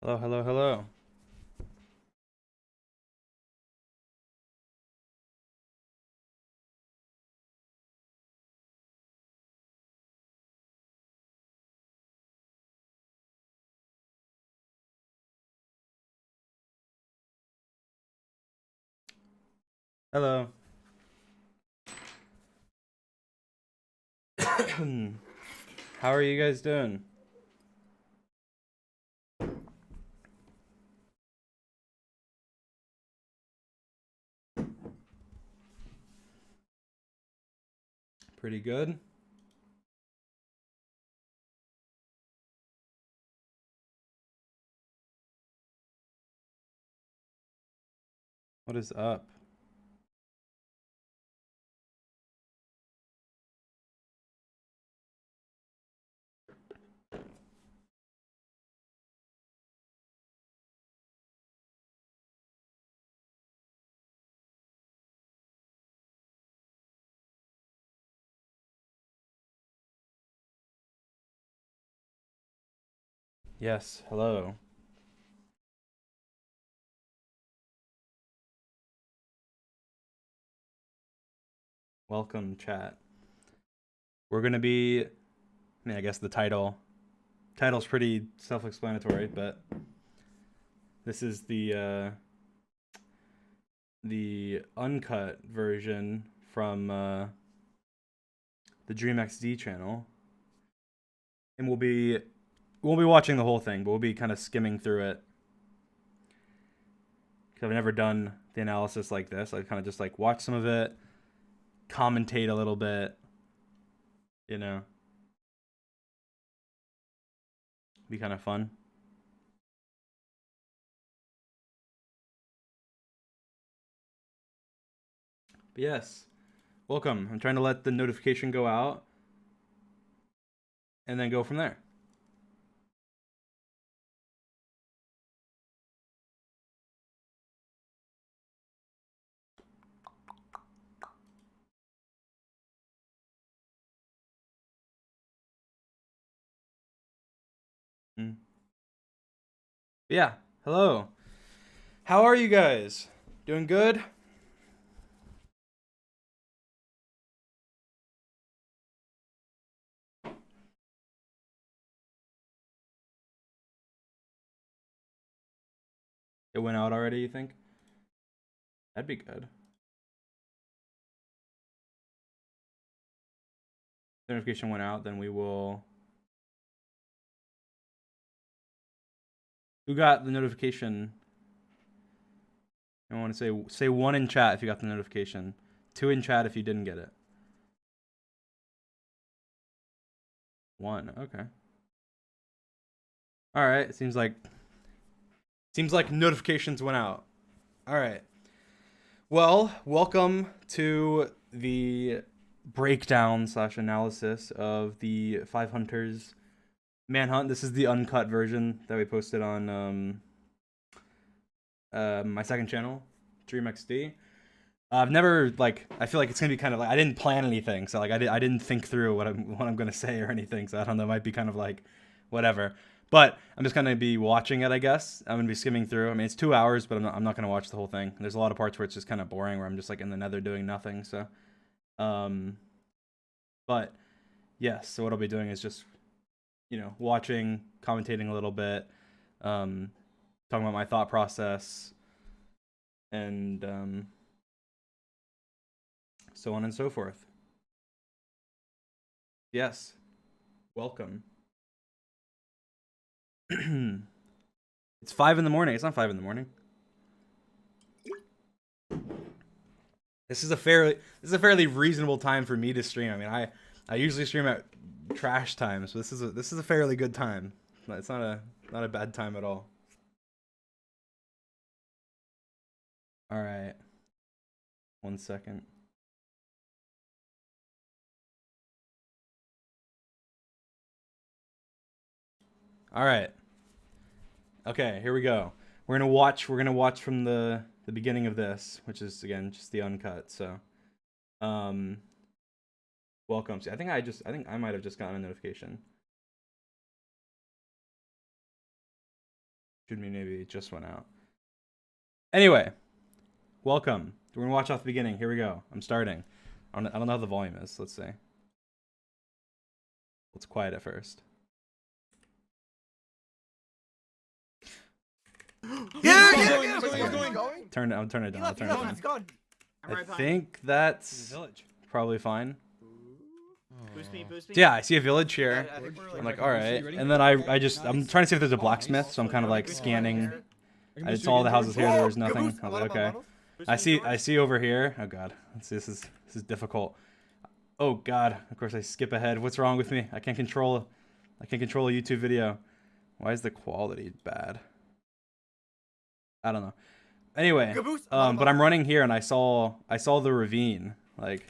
Hello, hello, hello. Hello. How are you guys doing? Pretty good. What is up? Yes, hello. Welcome, chat. We're gonna be, I guess the title's pretty self-explanatory, but this is the uncut version from the DreamXD channel, and we won't be watching the whole thing, but we'll be kind of skimming through it. Because I've never done the analysis like this. I kind of just like watch some of it, commentate a little bit, you know. Be kind of fun. But yes, welcome. I'm trying to let the notification go out and then go from there. Yeah, hello. How are you guys? Doing good? It went out already, you think? That'd be good. The notification went out, then we will. Who got the notification? I want to say one in chat if you got the notification. 2 in chat if you didn't get it. 1, okay. All right, seems like notifications went out. All right. Well, welcome to the breakdown / analysis of the Five Hunters Manhunt. This is the uncut version that we posted on my second channel, DreamXD. I've never I feel like it's gonna be kind of like I didn't plan anything, so like I didn't think through what I'm gonna say or anything, so I don't know. It might be kind of like whatever. But I'm just gonna be watching it, I guess. I'm gonna be skimming through. I mean, it's 2 hours, but I'm not gonna watch the whole thing. There's a lot of parts where it's just kind of boring, where I'm just like in the nether doing nothing. So, um, but yes. So what I'll be doing is just watching, commentating a little bit, talking about my thought process, and so on and so forth. Yes, welcome. It's 5 in the morning. It's not 5 in the morning. This is a fairly reasonable time for me to stream. I mean, I usually stream at trash time, so this is a fairly good time. It's not a bad time at all. All right. 1 second. All right. Okay, here we go. We're gonna watch from the beginning of this, which is again just the uncut. So, um, welcome. See, I think I might have just gotten a notification. Should be maybe it just went out. Anyway, welcome. We're gonna watch off the beginning. Here we go. I'm starting. I don't know how the volume is. Let's see. Let's quiet it first. Turn it. I'll turn it down. I'll turn it down. I think that's probably fine. Boost me. Yeah, I see a village here. I'm like, all right, and then I'm trying to see if there's a blacksmith, so I'm kind of like scanning. I saw all the houses here. There was nothing. I was like, okay. I see over here. Oh god, this is difficult. Oh god, of course I skip ahead. What's wrong with me? I can't control a YouTube video. Why is the quality bad? I don't know. Anyway, but I'm running here and I saw the ravine. Like,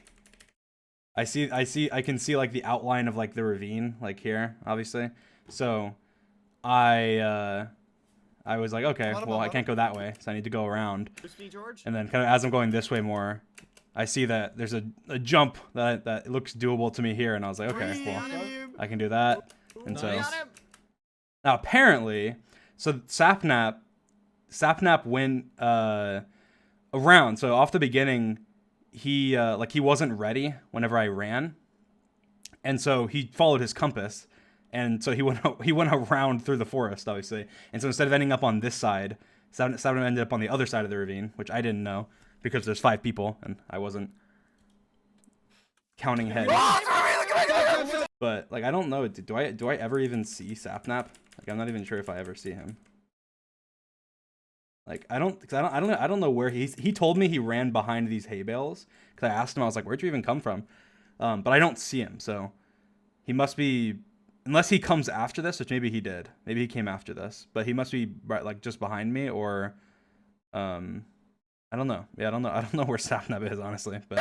I can see like the outline of like the ravine, like here, obviously. So, I was like, okay, well I can't go that way, so I need to go around. And then kind of as I'm going this way more, I see that there's a jump that looks doable to me here, and I was like, okay, well I can do that. And so now apparently, so Sapnap went around. So off the beginning, he wasn't ready whenever I ran, and so he followed his compass, and so he went around through the forest, obviously. And so instead of ending up on this side, Sapnap ended up on the other side of the ravine, which I didn't know because there's 5 people and I wasn't counting heads. But like I don't know, do I ever even see Sapnap? Like I'm not even sure if I ever see him. Like I don't know where he told me he ran behind these hay bales, because I asked him, I was like, where'd you even come from? But I don't see him, so he must be, unless he comes after this, which maybe he did. Maybe he came after this, but he must be right, like just behind me, or I don't know. Yeah, I don't know where Sapnap is, honestly. But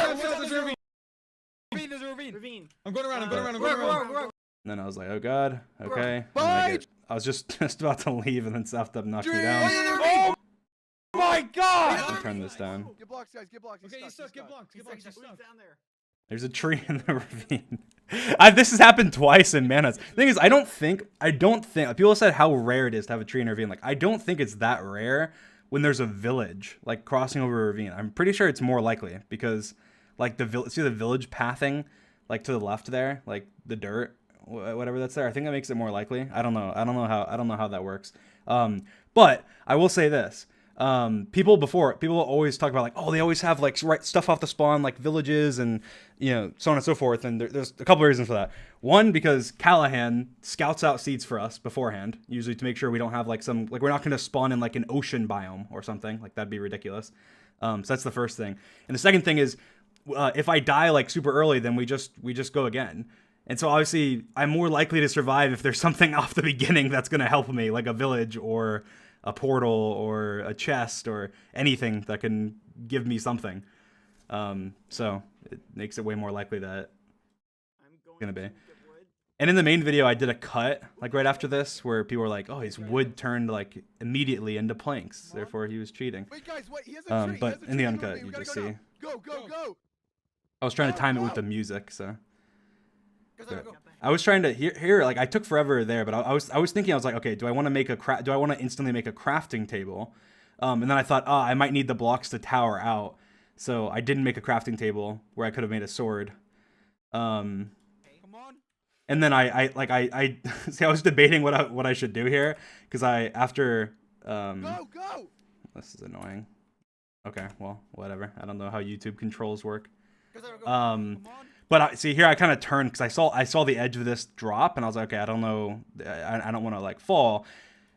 Ravine. I'm going around. And then I was like, oh god, okay. I was just about to leave, and then Sapnap knocked me down. Oh my god! Let me turn this down. Get blocks, guys. Get blocks. Okay, he's stuck. Get blocks. Get blocks. He's stuck. There's a tree in the ravine. This has happened twice in Manhunt. The thing is, I don't think people said how rare it is to have a tree in a ravine. Like, I don't think it's that rare when there's a village like crossing over a ravine. I'm pretty sure it's more likely because like see the village pathing like to the left there, like the dirt, whatever that's there. I think that makes it more likely. I don't know how that works. But I will say this. People always talk about like, oh, they always have like stuff off the spawn, like villages and, you know, so on and so forth. And there's a couple of reasons for that. One, because Callahan scouts out seeds for us beforehand, usually to make sure we don't have like we're not going to spawn in like an ocean biome or something. Like that'd be ridiculous. So that's the first thing. And the second thing is, if I die like super early, then we just go again. And so obviously I'm more likely to survive if there's something off the beginning that's going to help me, like a village or a portal or a chest or anything that can give me something. So it makes it way more likely that it's gonna be. And in the main video, I did a cut like right after this where people were like, "Oh, his wood turned like immediately into planks, therefore he was cheating." Wait, guys, wait. He has a tree. But in the uncut, you just see. Go. I was trying to time it with the music, so. I was trying to here like I took forever there, but I was thinking, I was like, okay, do I want to instantly make a crafting table? And then I thought, I might need the blocks to tower out, so I didn't make a crafting table where I could have made a sword. Come on. And then I see, I was debating what I should do here, because Go. This is annoying. Okay, well, whatever. I don't know how YouTube controls work. But see here, I kind of turned because I saw the edge of this drop, and I was like, okay, I don't know, I don't want to like fall,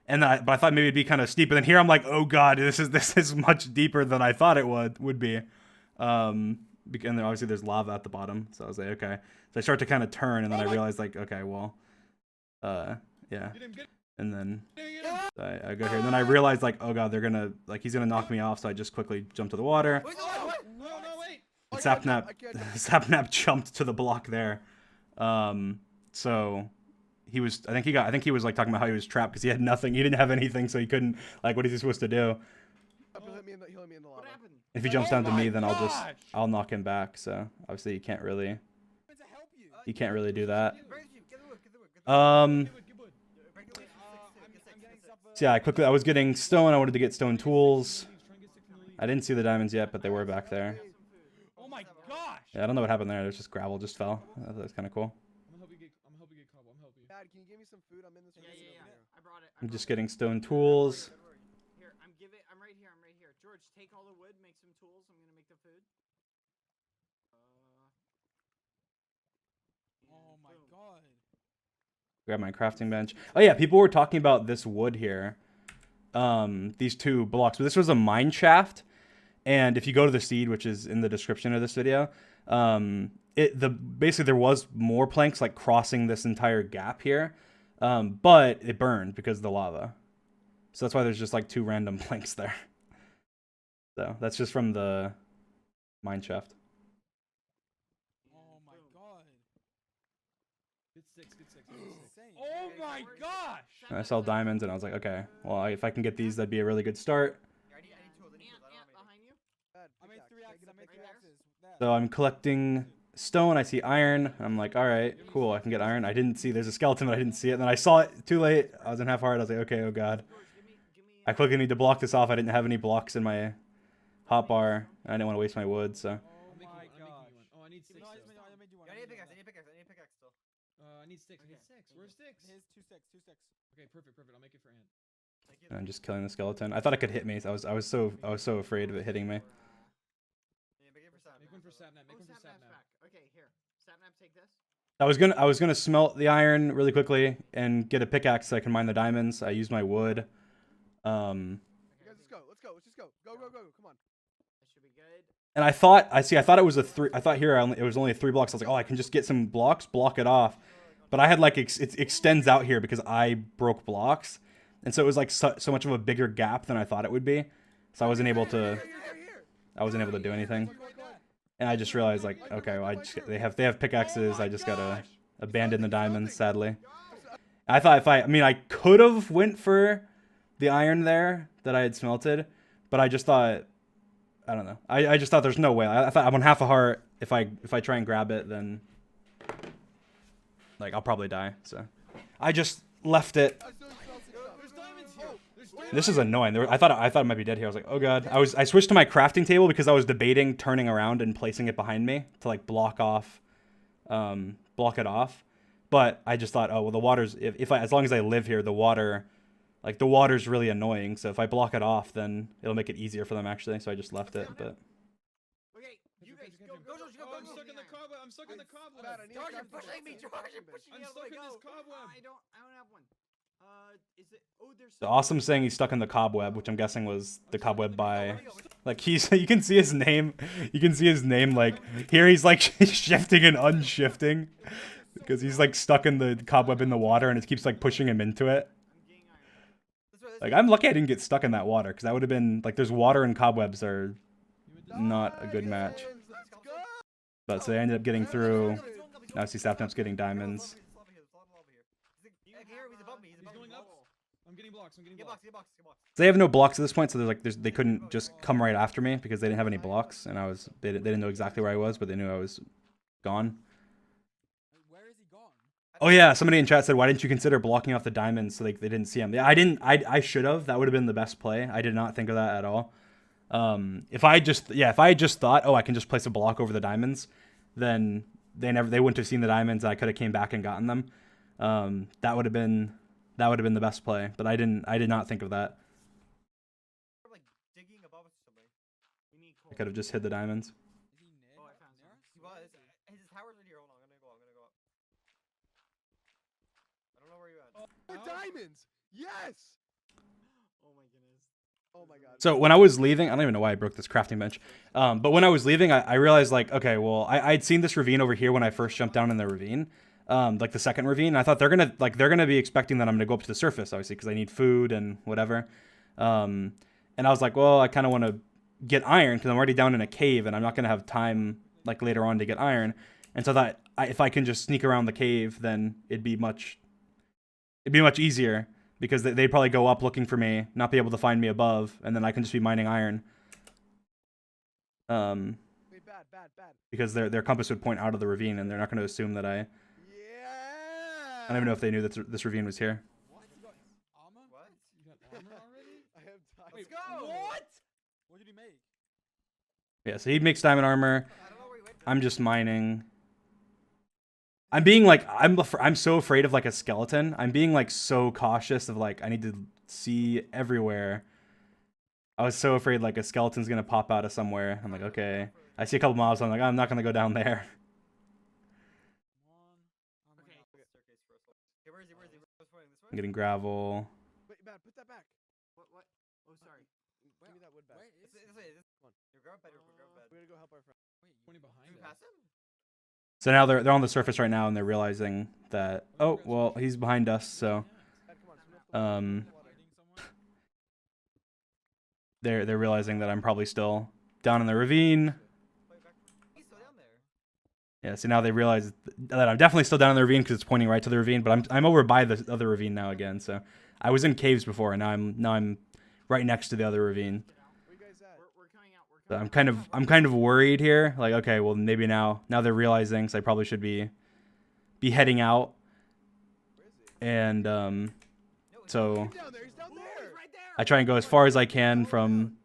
and then but I thought maybe it'd be kind of steep, and then here I'm like, oh god, this is much deeper than I thought it would be, and then obviously there's lava at the bottom, so I was like, okay, so I start to kind of turn, and then I realized like, okay, well, yeah, and then I go here, and then I realized like, oh god, he's gonna knock me off, so I just quickly jumped to the water. And Sapnap jumped to the block there, so he was. I think he was like talking about how he was trapped because he had nothing. He didn't have anything, so he couldn't. Like, what is he supposed to do? If he jumps down to me, then I'll knock him back. So obviously he can't really do that. So yeah, I was getting stone. I wanted to get stone tools. I didn't see the diamonds yet, but they were back there. Oh my gosh! Yeah, I don't know what happened there. There's just gravel just fell. That's kind of cool. I'm gonna help you get cobble. I'm help you. Dad, can you give me some food? I'm in this ravine over here. I brought it. I'm just getting stone tools. Here, I'm right here. I'm right here. George, take all the wood, make some tools. I'm gonna make the food. Oh my god. Grab my crafting bench. Oh yeah, people were talking about this wood here. These 2 blocks. But this was a mine shaft. And if you go to the seed, which is in the description of this video, basically there was more planks like crossing this entire gap here. But it burned because of the lava. So that's why there's just like 2 random planks there. So that's just from the mine shaft. Oh my god. Good 6, good 6. Oh my gosh! And I saw diamonds and I was like, okay, well, if I can get these, that'd be a really good start. I need tools. I need tools. I don't have Behind you. Dad, I made 3 axes. I made 3 axes. So I'm collecting stone. I see iron. I'm like, all right, cool. I can get iron. I didn't see there's a skeleton, but I didn't see it. And then I saw it too late. I was in half heart. I was like, okay, oh god. I quickly need to block this off. I didn't have any blocks in my hotbar. I didn't want to waste my wood, so. Oh my gosh. Oh, I need 6. I made you one. I need a pickaxe. I need a pickaxe. I need a pickaxe still. I need 6. I need 6. Where's 6? Here's 2 sticks. 2 sticks. Okay, perfect. I'll make it for Ant. Thank you. And I'm just killing the skeleton. I thought it could hit me. So I was so afraid of it hitting me. Yeah, make it for Sam. Make one for Sapnap. Make one for Sapnap. Okay, here. Sapnap, take this. I was gonna smelt the iron really quickly and get a pickaxe so I can mine the diamonds. I used my wood. You guys, let's go. Let's go. Let's just go. Go. Come on. That should be good. And I thought it was a 3. I thought here it was only 3 blocks. I was like, oh, I can just get some blocks, block it off. But I had like it extends out here because I broke blocks, and so it was like so much of a bigger gap than I thought it would be. So I wasn't able to do anything. And I just realized like, okay, well, they have pickaxes. I just gotta abandon the diamonds, sadly. I thought I could have went for the iron there that I had smelted, but I just thought, I don't know. I just thought there's no way. I thought I'm on half a heart. If I try and grab it, then like I'll probably die. So I just left it. There's diamonds here. There's diamonds. This is annoying. I thought it might be dead here. I was like, oh god. I switched to my crafting table because I was debating turning around and placing it behind me to like block it off. But I just thought, oh well, the water's as long as I live here, the water's really annoying. So if I block it off, then it'll make it easier for them actually. So I just left it. But Okay, you guys go. Oh, I'm stuck in the cobweb. I'm stuck in the cobweb. Bad, I need a George, you're crafting pushing me. bench. George, you're pushing me. I'm stuck in this cobweb. I don't have one. Is it? Oh, there's. the awesome saying he's stuck in the cobweb, which I'm guessing was the cobweb by, like you can see his name. You can see his name like here. He's like shifting and unshifting because he's like stuck in the cobweb in the water, and it keeps like pushing him into it. I'm getting iron. Like I'm lucky I didn't get stuck in that water because that would have been like there's water and cobwebs are not a good match. Let's go. But so they ended up getting through. Now I see Sapnap's getting diamonds. He's going up. I'm getting blocks. Get blocks. They have no blocks at this point, so they couldn't just come right after me because they didn't have any blocks, and they didn't know exactly where I was, but they knew I was gone. Where is he gone? Oh yeah, somebody in chat said, why didn't you consider blocking off the diamonds so they didn't see him? Yeah, I didn't. I should have. That would have been the best play. I did not think of that at all. If I had just thought, oh, I can just place a block over the diamonds, then they wouldn't have seen the diamonds, and I could have came back and gotten them. That would have been the best play, but I did not think of that. Like digging above us or something. We need coal. I could have just hid the diamonds. Is he near? Oh, I found some. He was. His tower's right here. Hold on. I'm gonna go up. I don't know where you at. More diamonds. Yes. Oh my goodness. Oh my god. So when I was leaving, I don't even know why I broke this crafting bench. But when I was leaving, I realized like, okay, well, I'd seen this ravine over here when I first jumped down in the ravine, like the second ravine. And I thought they're gonna be expecting that I'm gonna go up to the surface, obviously, because I need food and whatever. And I was like, well, I kind of want to get iron because I'm already down in a cave and I'm not gonna have time like later on to get iron. And so I thought if I can just sneak around the cave, then it'd be much easier. Because they'd probably go up looking for me, not be able to find me above, and then I can just be mining iron. Wait, bad. Because their compass would point out of the ravine, and they're not going to assume that I Yeah. don't even know if they knew that this ravine was here. What? You got armor? What? You got already? I have time. Wait, go! What? What did he make? Yeah, so he makes diamond armor. I don't know where he went. I'm just mining. I'm being like, I'm so afraid of like a skeleton. I'm being like so cautious of like, I need to see everywhere. I was so afraid like a skeleton's gonna pop out of somewhere. I'm like, okay. I see a couple mobs, I'm like, I'm not gonna go down there. Okay. Okay, where is he? Where is he? This way. This I'm way. getting gravel. Wait, man, put that back. What? What? Oh, sorry. Give me that wood back. Where is This way. This. Come on. Here, grab a bed. Grab a bed. We're gonna go help our friend. Wait, you behind Did we us? pass him? So now they're on the surface right now and they're realizing that, oh, well, he's behind us, so Dad, come on, swim up the water, Um, swim up the water. Hiding somewhere? they're realizing that I'm probably still down in the ravine. He's still down there. Yeah, so now they realize that I'm definitely still down in the ravine because it's pointing right to the ravine, but I'm over by the other ravine now again. So I was in caves before, and now I'm right next to the other ravine. Where you guys at? We're coming out. We're So coming I'm kind of worried here. Like, okay, well maybe now they're realizing, so I probably should be heading out. Where is he? And so He's down there. He's down Ooh, there. he's right there. I try and go as far as I can from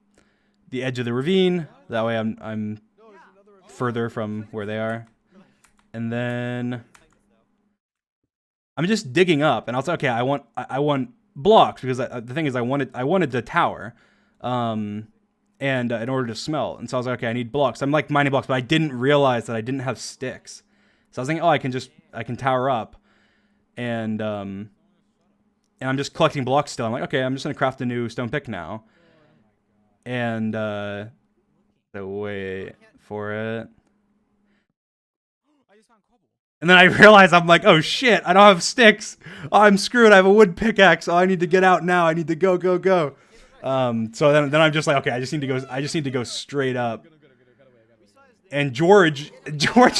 the edge of the ravine. That way I'm No, there's another ravine. further from where they are. And then I'm just digging up, and I was like, okay, I want blocks because the thing is I wanted the tower, and in order to smelt, and so I was like, okay, I need blocks. I'm like mining blocks, but I didn't realize that I didn't have sticks. So I was thinking, oh, I can tower up, and I'm just collecting blocks still. I'm like, okay, I'm just gonna craft a new stone pick now, and so wait for it. I just found cobble. And then I realize I'm like, oh shit, I don't have sticks. Oh, I'm screwed. I have a wood pickaxe. Oh, I need to get out now. I need to go. So then I'm just like, okay, I just need to go straight up. And George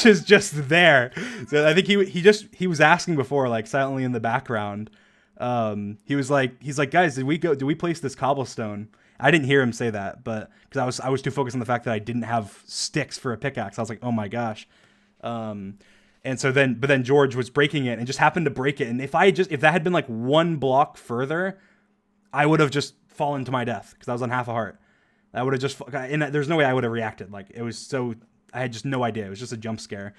is just there. So I think he was asking before, like silently in the background. He's like, guys, did we place this cobblestone? I didn't hear him say that, but because I was too focused on the fact that I didn't have sticks for a pickaxe. I was like, oh my gosh. And so but then George was breaking it and just happened to break it. And if that had been like one block further, I would have just fallen to my death because I was on half a heart. I would have just, and there's no way I would have reacted. Like it was so, I had just no idea. It was just a jump scare.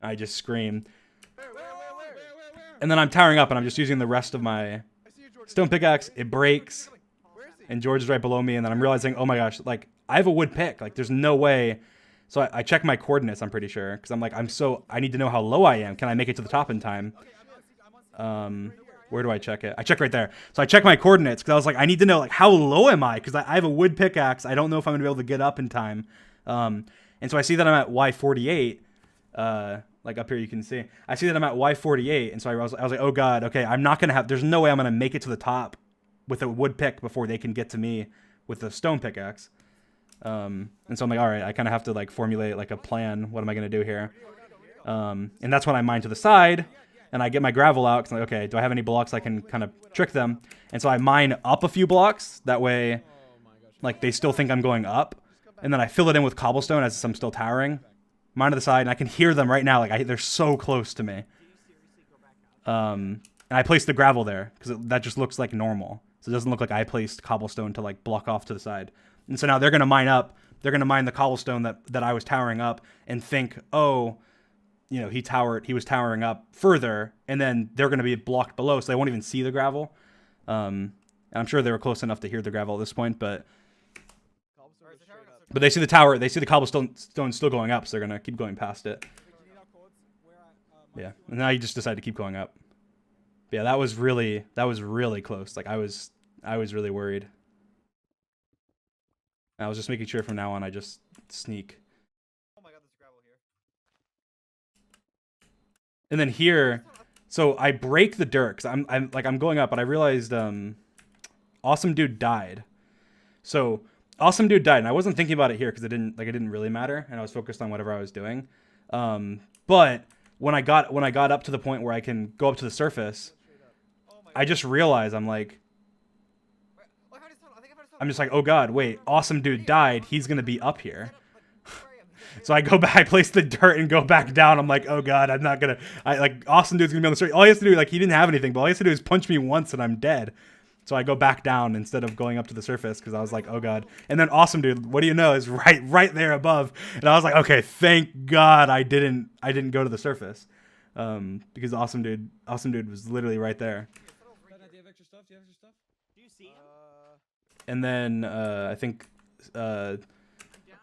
I just screamed. Where? And then I'm towering up and I'm just using the rest of my I see you, George. stone pickaxe. It breaks Where is he? and George is right below me. And then I'm realizing, oh my gosh, like I have a wood pick. Like there's no way. So I check my coordinates, I'm pretty sure, because I'm like, I need to know how low I am. Can I make it to the top in time? Where do I check it? I check right there. So I check my coordinates because I was like, I need to know like how low am I? Because I have a wood pickaxe. I don't know if I'm gonna be able to get up in time. And so I see that I'm at Y48. Like up here you can see. I see that I'm at Y48, and so I was like, oh god, okay, I'm not gonna have. There's no way I'm gonna make it to the top with a wood pick before they can get to me with a stone pickaxe. And so I'm like, all right, I kind of have to like formulate like a plan. What am I going to do here? And that's when I mine to the side and I get my gravel out. Cause I'm like, okay, do I have any blocks I can kind of trick them? And so I mine up a few blocks. That way, like they still think I'm going up. And then I fill it in with cobblestone as I'm still towering. Mine to the side and I can hear them right now. Like they're so close to me. And I placed the gravel there because that just looks like normal. So it doesn't look like I placed cobblestone to like block off to the side. And so now they're going to mine up. They're going to mine the cobblestone that I was towering up and think, oh, you know, he was towering up further. And then they're going to be blocked below. So they won't even see the gravel. And I'm sure they were close enough to hear the gravel at this point. But they see the tower. They see the cobblestone still going up. So they're going to keep going past it. Yeah. And now you just decide to keep going up. But yeah, that was really close. Like I was really worried. I was just making sure from now on I just sneak. Oh my god, there's gravel here. And then here, so I break the dirt because I'm going up, but I realized Awesome Dude died. So Awesome Dude died, and I wasn't thinking about it here because it didn't really matter, and I was focused on whatever I was doing. But when I got up to the point where I can go up to the surface, I just realized I'm just like, oh god, wait, Awesome Dude died. He's gonna be up here. So I go back, I place the dirt and go back down. I'm like, oh god, I'm not gonna. Awesome Dude's gonna be on the street. All he has to do, like, he didn't have anything, but all he has to do is punch me once and I'm dead. So I go back down instead of going up to the surface because I was like, oh god. And then awesome dude, what do you know, is right there above. And I was like, okay, thank God I didn't go to the surface. Because awesome dude was literally right there. Do you have extra stuff? Do you have extra stuff? Do you see him? And then I think I'm down here.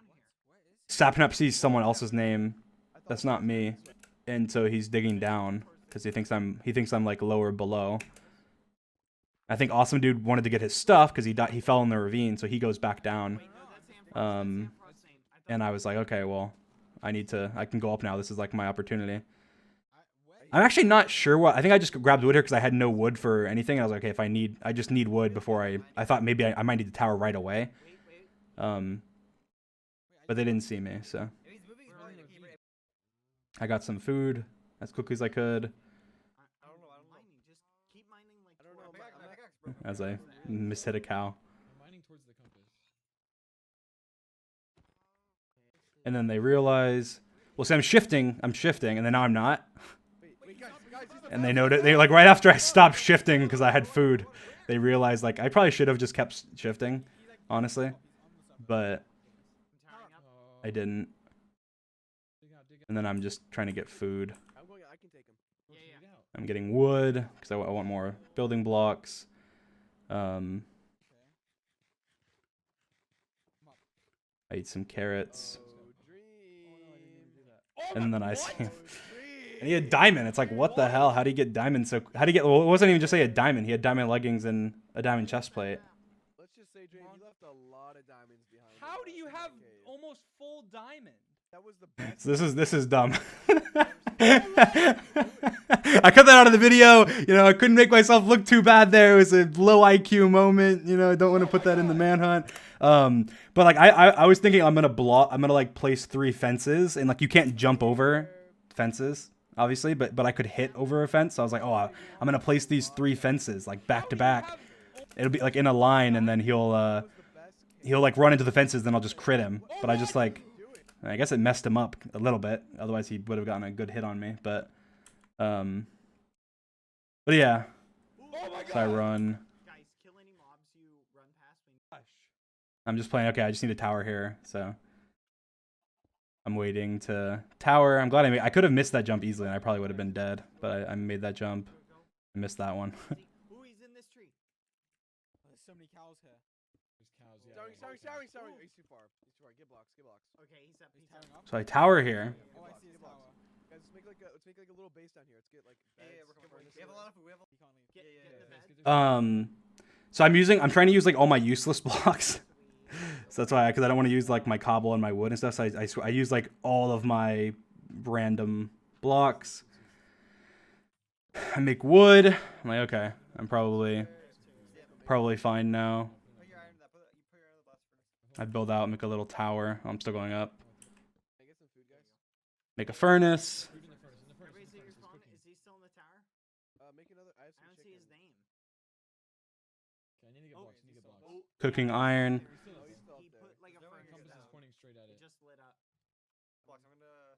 Sapnap sees someone else's name. That's not me. And so he's digging down because he thinks I'm like lower below. I think awesome dude wanted to get his stuff because he fell in the ravine, so he goes back down. Wait, no, that's Amphros. Um, That's Amphros' name. I thought And I was like, okay, well, I can go up now. This is like my opportunity. I'm actually not sure what. I think I just grabbed wood here because I had no wood for anything. I was like, okay, I just need wood before I thought maybe I might need the tower right away. Wait. But they didn't see me, so I got some food as quickly as I could I don't know. Mining. Just keep mining like. I don't know. as I mishit a cow. I'm mining towards the compass. And then they realize, well, see, I'm shifting, and then now I'm not. Wait, guys, And they noted, they like right after I stopped shifting because I had food, they realized like I probably should have just kept shifting, honestly, but I'm towering up. I didn't. And then I'm just trying to get food. I'm going. I can take him. Yeah. I'm getting wood because I want more building blocks. I eat some carrots, and then I see him. And he had diamond. It's like, what the hell? How do you get diamond? How do you get? Well, it wasn't even just say a diamond. He had diamond leggings and a diamond chest plate. Let's just say, Dream, you left a lot of diamonds behind. How do you have Okay. almost full diamond? That was the best. So this is dumb. I cut that out of the video. You know, I couldn't make myself look too bad there. It was a low IQ moment. You know, I don't want to put that in the manhunt. But like I was thinking I'm gonna like place 3 fences, and like you can't jump over fences, obviously, but I could hit over a fence. So I was like, oh, I'm gonna place these 3 fences like back to back. It'll be like in a line, and then he'll like run into the fences, then I'll just crit him. But I just like, I guess it messed him up a little bit. Otherwise, he would have gotten a good hit on me. But yeah. So I run. Guys, kill any mobs you run past me. I'm just playing. Okay, I just need a tower here. So I'm waiting to tower. I'm glad I could have missed that jump easily, and I probably would have been dead. But I made that jump. I missed that one. Ooh, he's in this tree. There's so many cows here. There's cows, yeah. Sorry. He's too far. Get blocks. Okay, he's up. He's Towering up. up. So I tower here. Oh, I see his tower. Guys, let's make like a little base down here. Let's get like beds, we're coming. furnaces. We have a lot of food. We have a Get the bed. So I'm trying to use like all my useless blocks. So that's why, because I don't want to use like my cobble and my wood and stuff. So I use like all of my random blocks. I make wood. I'm like, okay, I'm probably fine now. I build out, make a little tower. I'm still going up. Can I get some food, guys? Make a furnace. Food in the furnace. In the furnace. Everybody see In the your furnace. spawn? Cooking. Is he still in the tower? Make another. I have I some don't see his chicken. name. Okay, I need to get blocks. I need to get blocks. Cooking iron. He's still Oh, up he's there. still He up there. put like a furnace Compass is down. pointing straight at It it. just lit up. Blocks. I'm gonna.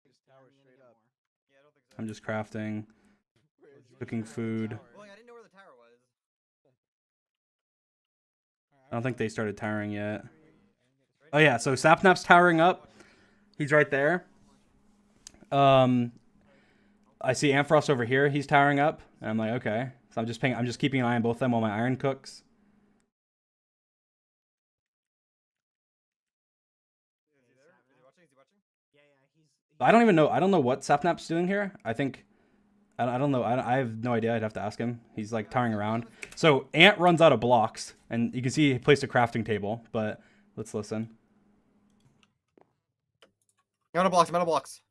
This tower I'm gonna straight get up. more. Yeah, I don't think so. I'm just crafting, Where is he? cooking food. Well, I didn't know where the tower was. I don't think they started towering yet. Oh yeah, so Sapnap's towering up. He's right there. I see Amphros over here. He's towering up, and I'm like, okay. So I'm just keeping an eye on both of them while my iron cooks. Is he watching? Yeah, he's. I don't even know. I don't know what Sapnap's doing here. I think. I don't know. I have no idea. I'd have to ask him. He's like towering around. So Ant runs out of blocks, and you can see he placed a crafting table. But let's listen. I'm out of blocks. I'm out of blocks.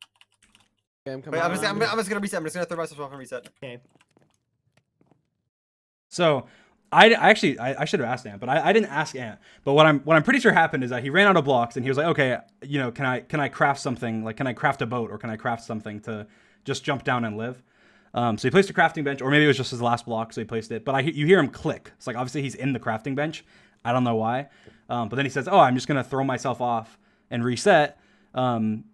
Okay, I'm coming. Wait, I'm just gonna reset. I'm just gonna throw myself off and reset. Okay. So I should have asked Ant, but I didn't ask Ant. But what I'm pretty sure happened is that he ran out of blocks, and he was like, okay, you know, can I craft something? Like, can I craft a boat, or can I craft something to just jump down and live? So he placed a crafting bench, or maybe it was just his last block, so he placed it. But you hear him click. It's like, obviously he's in the crafting bench. I don't know why. But then he says, oh, I'm just going to throw myself off and reset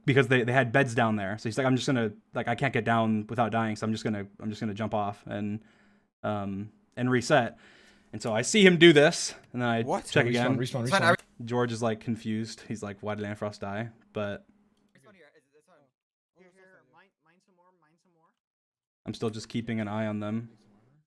because they had beds down there. So he's like, I'm just going to, like, I can't get down without dying, so I'm just going to jump off. And and reset. And so I see him do this, and then I What? check Respawn, again. Respawn, It's fine, respawn. George is like confused. He's like, "Why did Anfrost die?" But Respawn here. It's fine. Here, mine some more, mine some more. I'm still just keeping an eye on them.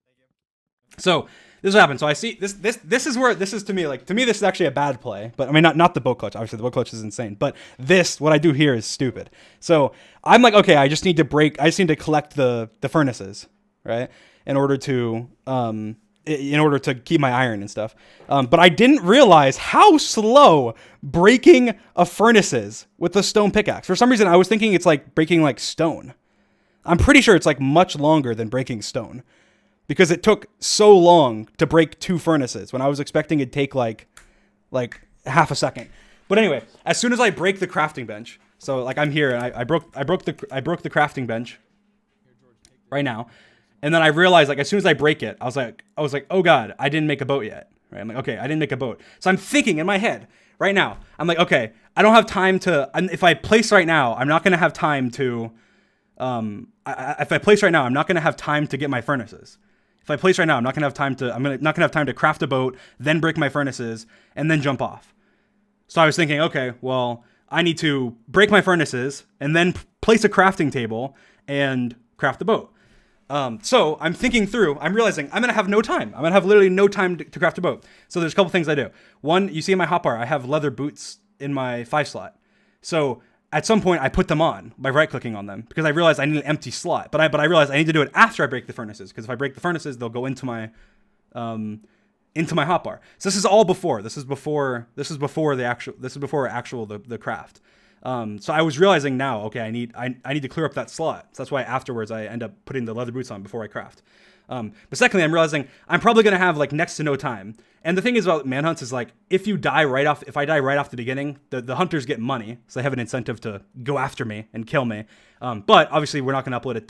Thank you. So this happened. So I see this. This is where this is to me. Like to me, this is actually a bad play. But I mean, not the boat clutch. Obviously, the boat clutch is insane. But this, what I do here, is stupid. So I'm like, okay, I just need to break. I just need to collect the furnaces, right, in order to keep my iron and stuff. But I didn't realize how slow breaking a furnace is with a stone pickaxe. For some reason, I was thinking it's like breaking like stone. I'm pretty sure it's like much longer than breaking stone, because it took so long to break 2 furnaces when I was expecting it'd take like half a second. But anyway, as soon as I break the crafting bench, so like I'm here and I broke the crafting bench right now, and then I realized like as soon as I break it, I was like, oh god, I didn't make a boat yet. Right? I'm like, okay, I didn't make a boat. So I'm thinking in my head right now, I'm like, okay, I don't have time to. If I place right now, I'm not gonna have time to. If I place right now, I'm not gonna have time to get my furnaces. If I place right now, I'm not gonna have time to. Not gonna have time to craft a boat, then break my furnaces, and then jump off. So I was thinking, okay, well, I need to break my furnaces and then place a crafting table and craft the boat. So I'm thinking through. I'm realizing I'm gonna have no time. I'm gonna have literally no time to craft a boat. So there's a couple things I do. One, you see in my hotbar, I have leather boots in my 5 slot. So at some point, I put them on by right-clicking on them because I realized I need an empty slot. But I realized I need to do it after I break the furnaces, because if I break the furnaces, they'll go into my hotbar. So this is all before. This is before the craft. So I was realizing now, okay, I need to clear up that slot. So that's why afterwards I end up putting the leather boots on before I craft. But secondly, I'm realizing I'm probably gonna have like next to no time. And the thing is about manhunts is like if I die right off the beginning, the hunters get money, so they have an incentive to go after me and kill me. But obviously we're not gonna upload a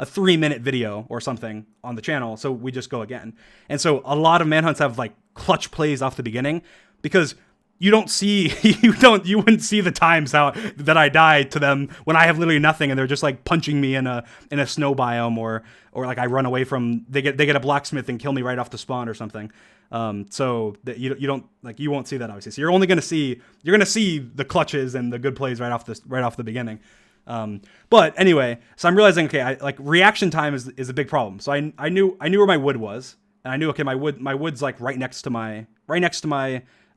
3-minute video or something on the channel, so we just go again. And so a lot of manhunts have like clutch plays off the beginning because you wouldn't see the times that I die to them when I have literally nothing and they're just like punching me in a snow biome or like I run away from they get a blacksmith and kill me right off the spawn or something. So that you won't see that obviously. So you're gonna see the clutches and the good plays right off the beginning. But anyway, so I'm realizing okay, reaction time is a big problem. So I knew where my wood was, and I knew okay my wood's like right next to my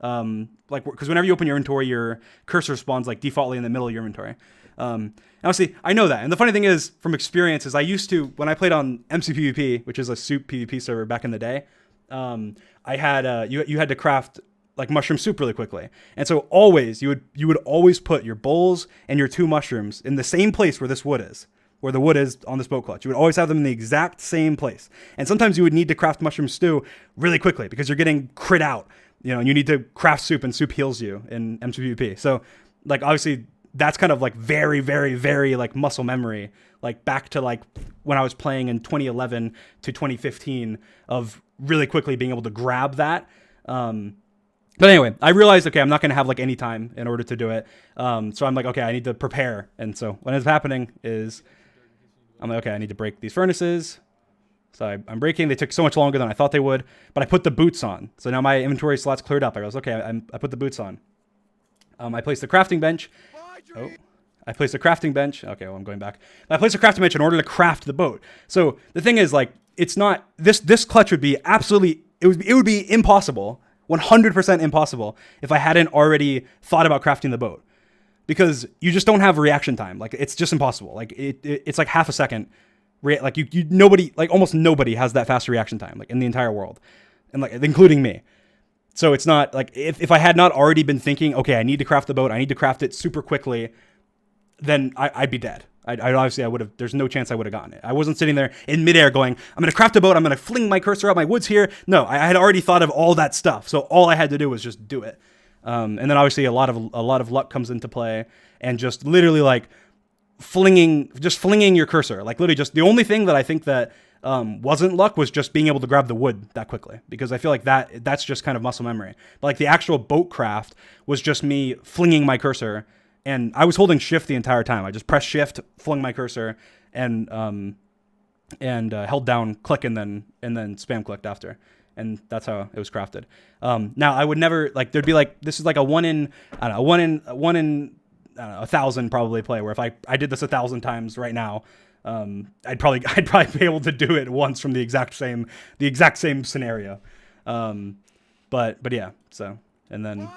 because whenever you open your inventory, your cursor spawns like defaultly in the middle of your inventory. Obviously, I know that. And the funny thing is, from experience, is I used to, when I played on MCPvP, which is a soup PvP server back in the day, I had you had to craft like mushroom soup really quickly. And so always, you would always put your bowls and your 2 mushrooms in the same place where this wood is. Where the wood is on this boat clutch. You would always have them in the exact same place. And sometimes you would need to craft mushroom stew really quickly because you're getting crit out. And you need to craft soup, and soup heals you in MCPvP. So, like, obviously, that's kind of like very, very, very like muscle memory, like back to like when I was playing in 2011 to 2015 of really quickly being able to grab that. But anyway, I realized, okay, I'm not going to have like any time in order to do it. So I'm like, okay, I need to prepare. And so what ends up happening is I'm like, okay, I need to break these furnaces. So I'm breaking. They took so much longer than I thought they would, but I put the boots on. So now my inventory slot's cleared up. I was okay. I put the boots on. I placed the crafting bench. Oh, I placed a crafting bench. Okay, well I'm going back. I placed a crafting bench in order to craft the boat. So the thing is, like, it's not this clutch would be absolutely it would be impossible, 100% impossible if I hadn't already thought about crafting the boat, because you just don't have reaction time. Like it's just impossible. Like it's like half a second. Like almost nobody has that fast reaction time, like in the entire world, and like including me. So it's not like if I had not already been thinking, okay, I need to craft the boat, I need to craft it super quickly, then I'd be dead. I would have. There's no chance I would have gotten it. I wasn't sitting there in midair going, I'm gonna craft a boat, I'm gonna fling my cursor out, my wood's here. No, I had already thought of all that stuff. So all I had to do was just do it. And then obviously a lot of luck comes into play, and just literally like flinging your cursor, like literally just the only thing that I think that wasn't luck was just being able to grab the wood that quickly, because I feel like that's just kind of muscle memory. But like the actual boat craft was just me flinging my cursor, and I was holding shift the entire time. I just pressed shift, flung my cursor, and and held down click and then spam clicked after, and that's how it was crafted. Now I would never like there'd be like this is like a one in 1,000 probably play where if I did this 1,000 times right now, I'd probably be able to do it once from the exact same scenario. But yeah, so and then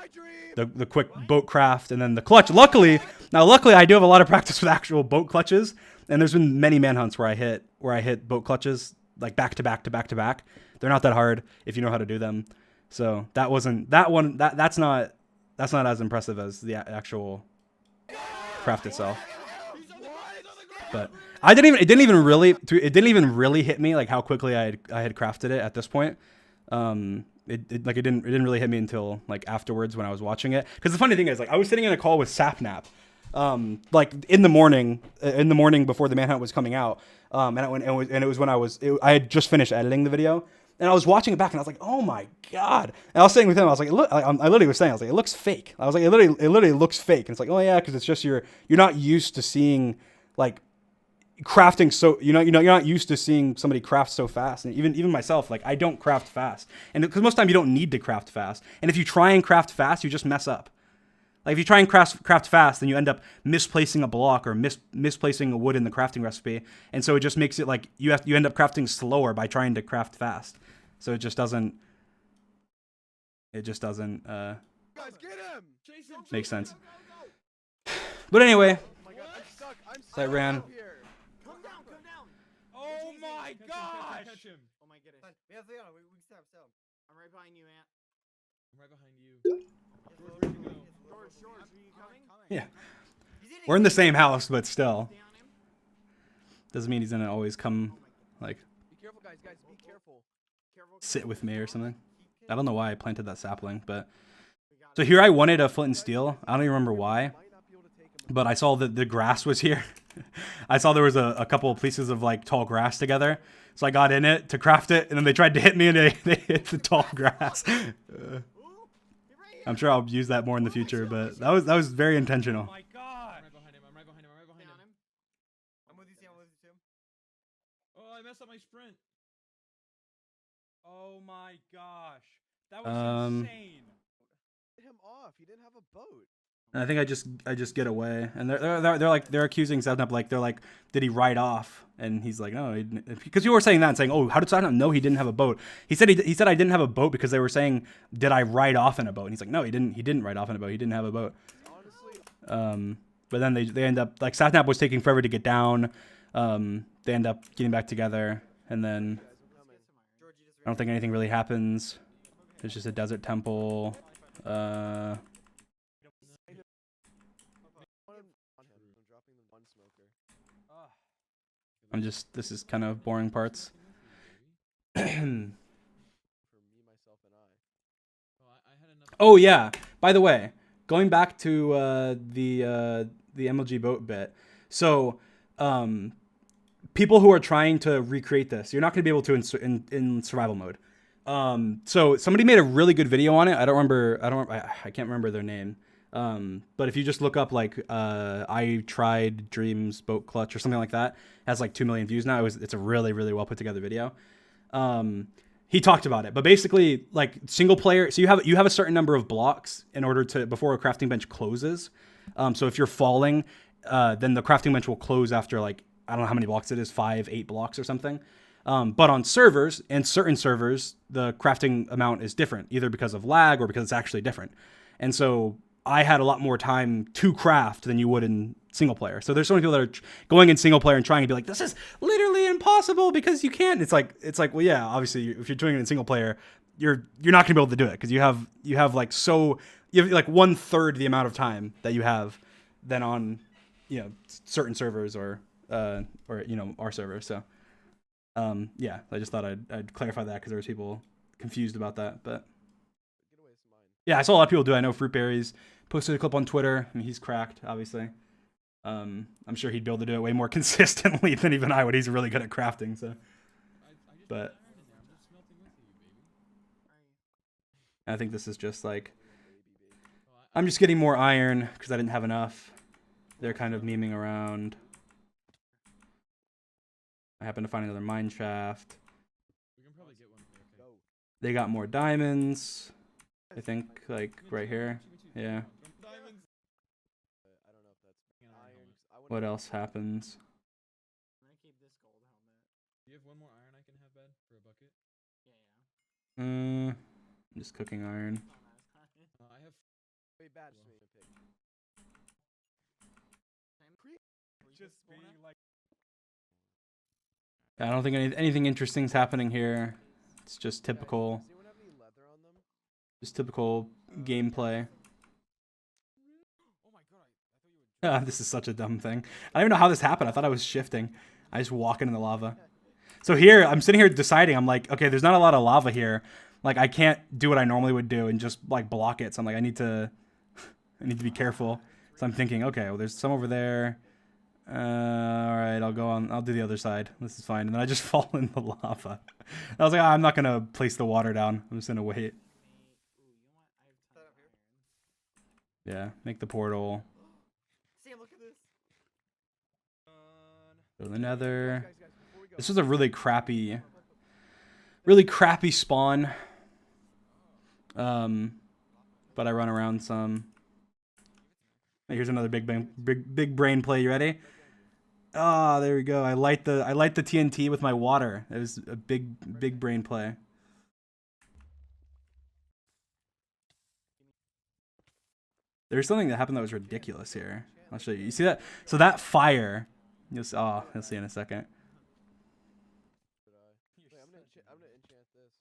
the quick boat craft and then the clutch. Luckily I do have a lot of practice with actual boat clutches, and there's been many manhunts where I hit boat clutches like back to back to back to back. They're not that hard if you know how to do them. So that's not as impressive as the actual craft itself. But it didn't even really hit me like how quickly I had crafted it at this point. It didn't really hit me until like afterwards when I was watching it. Because the funny thing is, like, I was sitting in a call with Sapnap, like in the morning before the manhunt was coming out, and it was when I had just finished editing the video, and I was watching it back, and I was like, oh my god! And I was saying with him, I was like, I literally was saying, I was like, it looks fake. I was like, it literally looks fake, and it's like, oh yeah, because it's just you're not used to seeing like crafting, so you're not used to seeing somebody craft so fast. And even myself, like, I don't craft fast, and because most of the time you don't need to craft fast, and if you try and craft fast, you just mess up. Like if you try and craft fast, then you end up misplacing a block or misplacing a wood in the crafting recipe, and so it just makes it like you end up crafting slower by trying to craft fast. So it just doesn't guys, get him! Make sense. But anyway, so I ran. Come down. Oh my gosh! Catch him. Oh my goodness. We have Leon. We can stab. I'm right behind you, Ant. I'm right behind you. George, are you coming? Yeah, we're in the same house, but still Stay on him. doesn't mean he's gonna always come like Be careful, guys. Be careful. Careful. sit with me or something. I don't know why I planted that sapling, but so here I wanted a flint and steel. I don't even remember why, but I saw that the grass was here. I saw there was a couple of pieces of like tall grass together, so I got in it to craft it, and then they tried to hit me, and they hit the tall grass. I'm sure I'll use that more in the future, but that was very intentional. Oh my god! I'm right behind him. Stay on him. I'm with you, Sam. Oh, I messed up my sprint. Oh my gosh. That was insane. Get him off. He didn't have a boat. And I think I just get away, and they're accusing Sapnap, like they're like, did he ride off? And he's like, no, because you were saying that and saying, oh, how did Sapnap know he didn't have a boat? He said I didn't have a boat because they were saying, did I ride off in a boat? And he's like, no, he didn't ride off in a boat. He didn't have a boat. Honestly. But then they end up like Sapnap was taking forever to get down. They end up getting back together, and then I don't think anything really happens. It's just a desert temple. This is kind of boring parts. Oh yeah, by the way, going back to the MLG boat bit. So, people who are trying to recreate this, you're not going to be able to in survival mode. So somebody made a really good video on it. I can't remember their name. But if you just look up like I tried Dreams boat clutch or something like that, it has like 2 million views now. It's a really, really well put together video. He talked about it, but basically like single player. So you have a certain number of blocks in order to before a crafting bench closes. So if you're falling, then the crafting bench will close after like, I don't know how many blocks it is, 5, 8 blocks or something. But on servers and certain servers, the crafting amount is different, either because of lag or because it's actually different. And so I had a lot more time to craft than you would in single player. So there's so many people that are going in single player and trying to be like, this is literally impossible because you can't. It's like, well, yeah, obviously if you're doing it in single player, you're not gonna be able to do it because you have like 1/3 the amount of time that you have than on, certain servers or our server. So yeah, I just thought I'd clarify that because there was people confused about that, but yeah, I saw a lot of people do. I know Fruitberries posted a clip on Twitter. I mean, he's cracked, obviously. I'm sure he'd be able to do it way more consistently than even I would. He's really good at crafting, so. But I think this is just like, I'm just getting more iron because I didn't have enough. They're kind of memeing around. I happen to find another mine shaft. We can probably get one. Okay. Go. They got more diamonds. I think, like, right here. Yeah. Diamonds. I don't know if that's Hang on, iron. I wonder What if- else happens? I'm gonna keep this gold helmet. Do you have one more iron I can have, Ben, for a bucket? Yeah. I'm just cooking iron. I have. Wait, bad. Just wait, pick. Just being like. I don't think anything interesting's happening here. It's just typical, Does anyone have any leather on them? just typical gameplay. Oh my god! I thought you were. This is such a dumb thing. I don't even know how this happened. I thought I was shifting. I just walk into the lava. So here, I'm sitting here deciding. I'm like, okay, there's not a lot of lava here. Like, I can't do what I normally would do and just like block it. So I'm like, I need to be careful. So I'm thinking, okay, well, there's some over there. All right, I'll go on. I'll do the other side. This is fine. And then I just fall in the lava. I was like, I'm not gonna place the water down. I'm just gonna wait. Ooh, you know what? I have tons of iron. Yeah, make the portal. Sam, look at this. Go to the nether. Guys, before we go. This was a really crappy spawn. But I run around some. Hey, here's another big brain play. You ready? Ah, there we go. I light the TNT with my water. It was a big brain play. There's something that happened that was ridiculous here. I'll show you. You see that? So that fire. You'll see in a second. Wait, I'm gonna enchant this.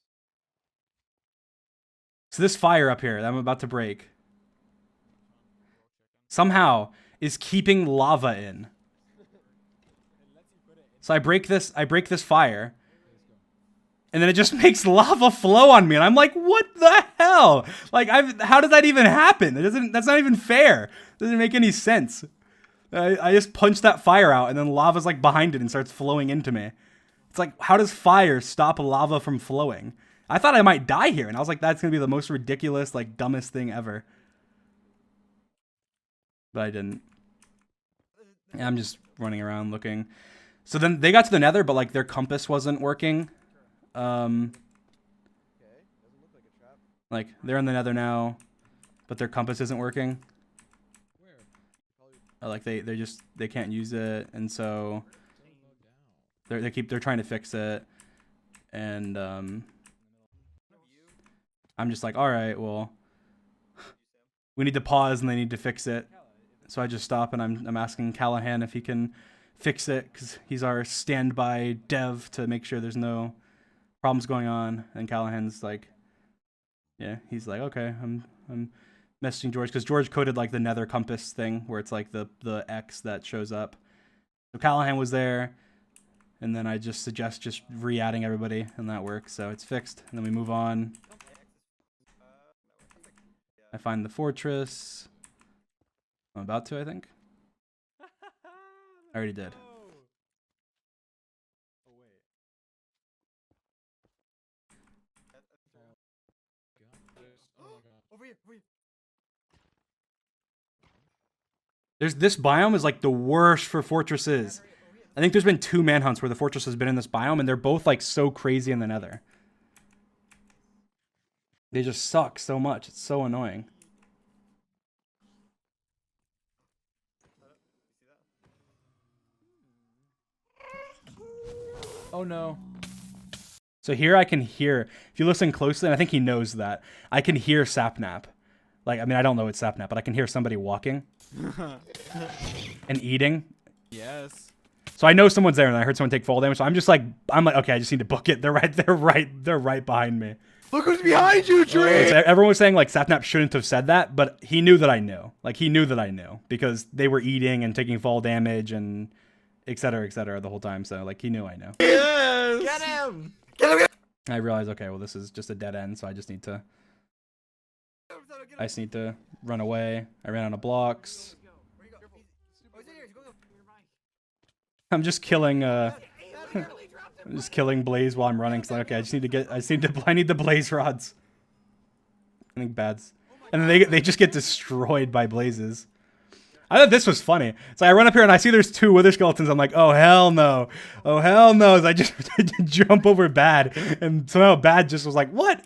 So this fire up here that I'm about to break somehow is keeping lava in. So I break this fire, and then it just makes lava flow on me, and I'm like, what the hell? Like, how did that even happen? That's not even fair. It doesn't make any sense. I just punched that fire out, and then lava's like behind it and starts flowing into me. It's like, how does fire stop lava from flowing? I thought I might die here, and I was like, that's gonna be the most ridiculous, like, dumbest thing ever. But I didn't. And I'm just running around looking. So then they got to the nether, but like their compass wasn't working. Okay, doesn't look like a trap. Like they're in the nether now, but their compass isn't working. Where? Like they can't use it, and so they're trying to fix it, and I'm just like, all right, well, we need to pause and they need to fix it. So I just stop and I'm asking Callahan if he can fix it because he's our standby dev to make sure there's no problems going on. And Callahan's like, yeah, he's like, okay, I'm messaging George because George coded like the nether compass thing where it's like the X that shows up. So Callahan was there, and then I just suggest just re-adding everybody, and that works. So it's fixed, and then we move on. I find the fortress. I'm about to, I think. I already did. Oh wait. Oh my god. Over here, over here. This biome is like the worst for fortresses. I think there's been 2 manhunts where the fortress has been in this biome, and they're both like so crazy in the nether. They just suck so much. It's so annoying. Oh no. So here I can hear, if you listen closely, and I think he knows that, I can hear Sapnap. Like, I mean, I don't know it's Sapnap, but I can hear somebody walking and eating. Yes. So I know someone's there, and I heard someone take fall damage. So I'm like, okay, I just need to book it. They're right behind me. Look who's behind you, Trey! So everyone was saying like Sapnap shouldn't have said that, but he knew that I knew. Like he knew that I knew because they were eating and taking fall damage and et cetera, the whole time. So like he knew I knew. Yes! Get him! I realized, okay, well this is just a dead end, so I just need to run away. I ran out of blocks. Where you go? Oh, he's in here. He's going up. I'm just killing I'm just killing Blaze while I'm running. So like, okay, I need the Blaze rods. I think bads. And then they just get destroyed by Blazes. I thought this was funny. So I run up here and I see there's 2 wither skeletons. I'm like, oh hell no. Oh hell no. As I just jump over Bad. And somehow Bad just was like, what?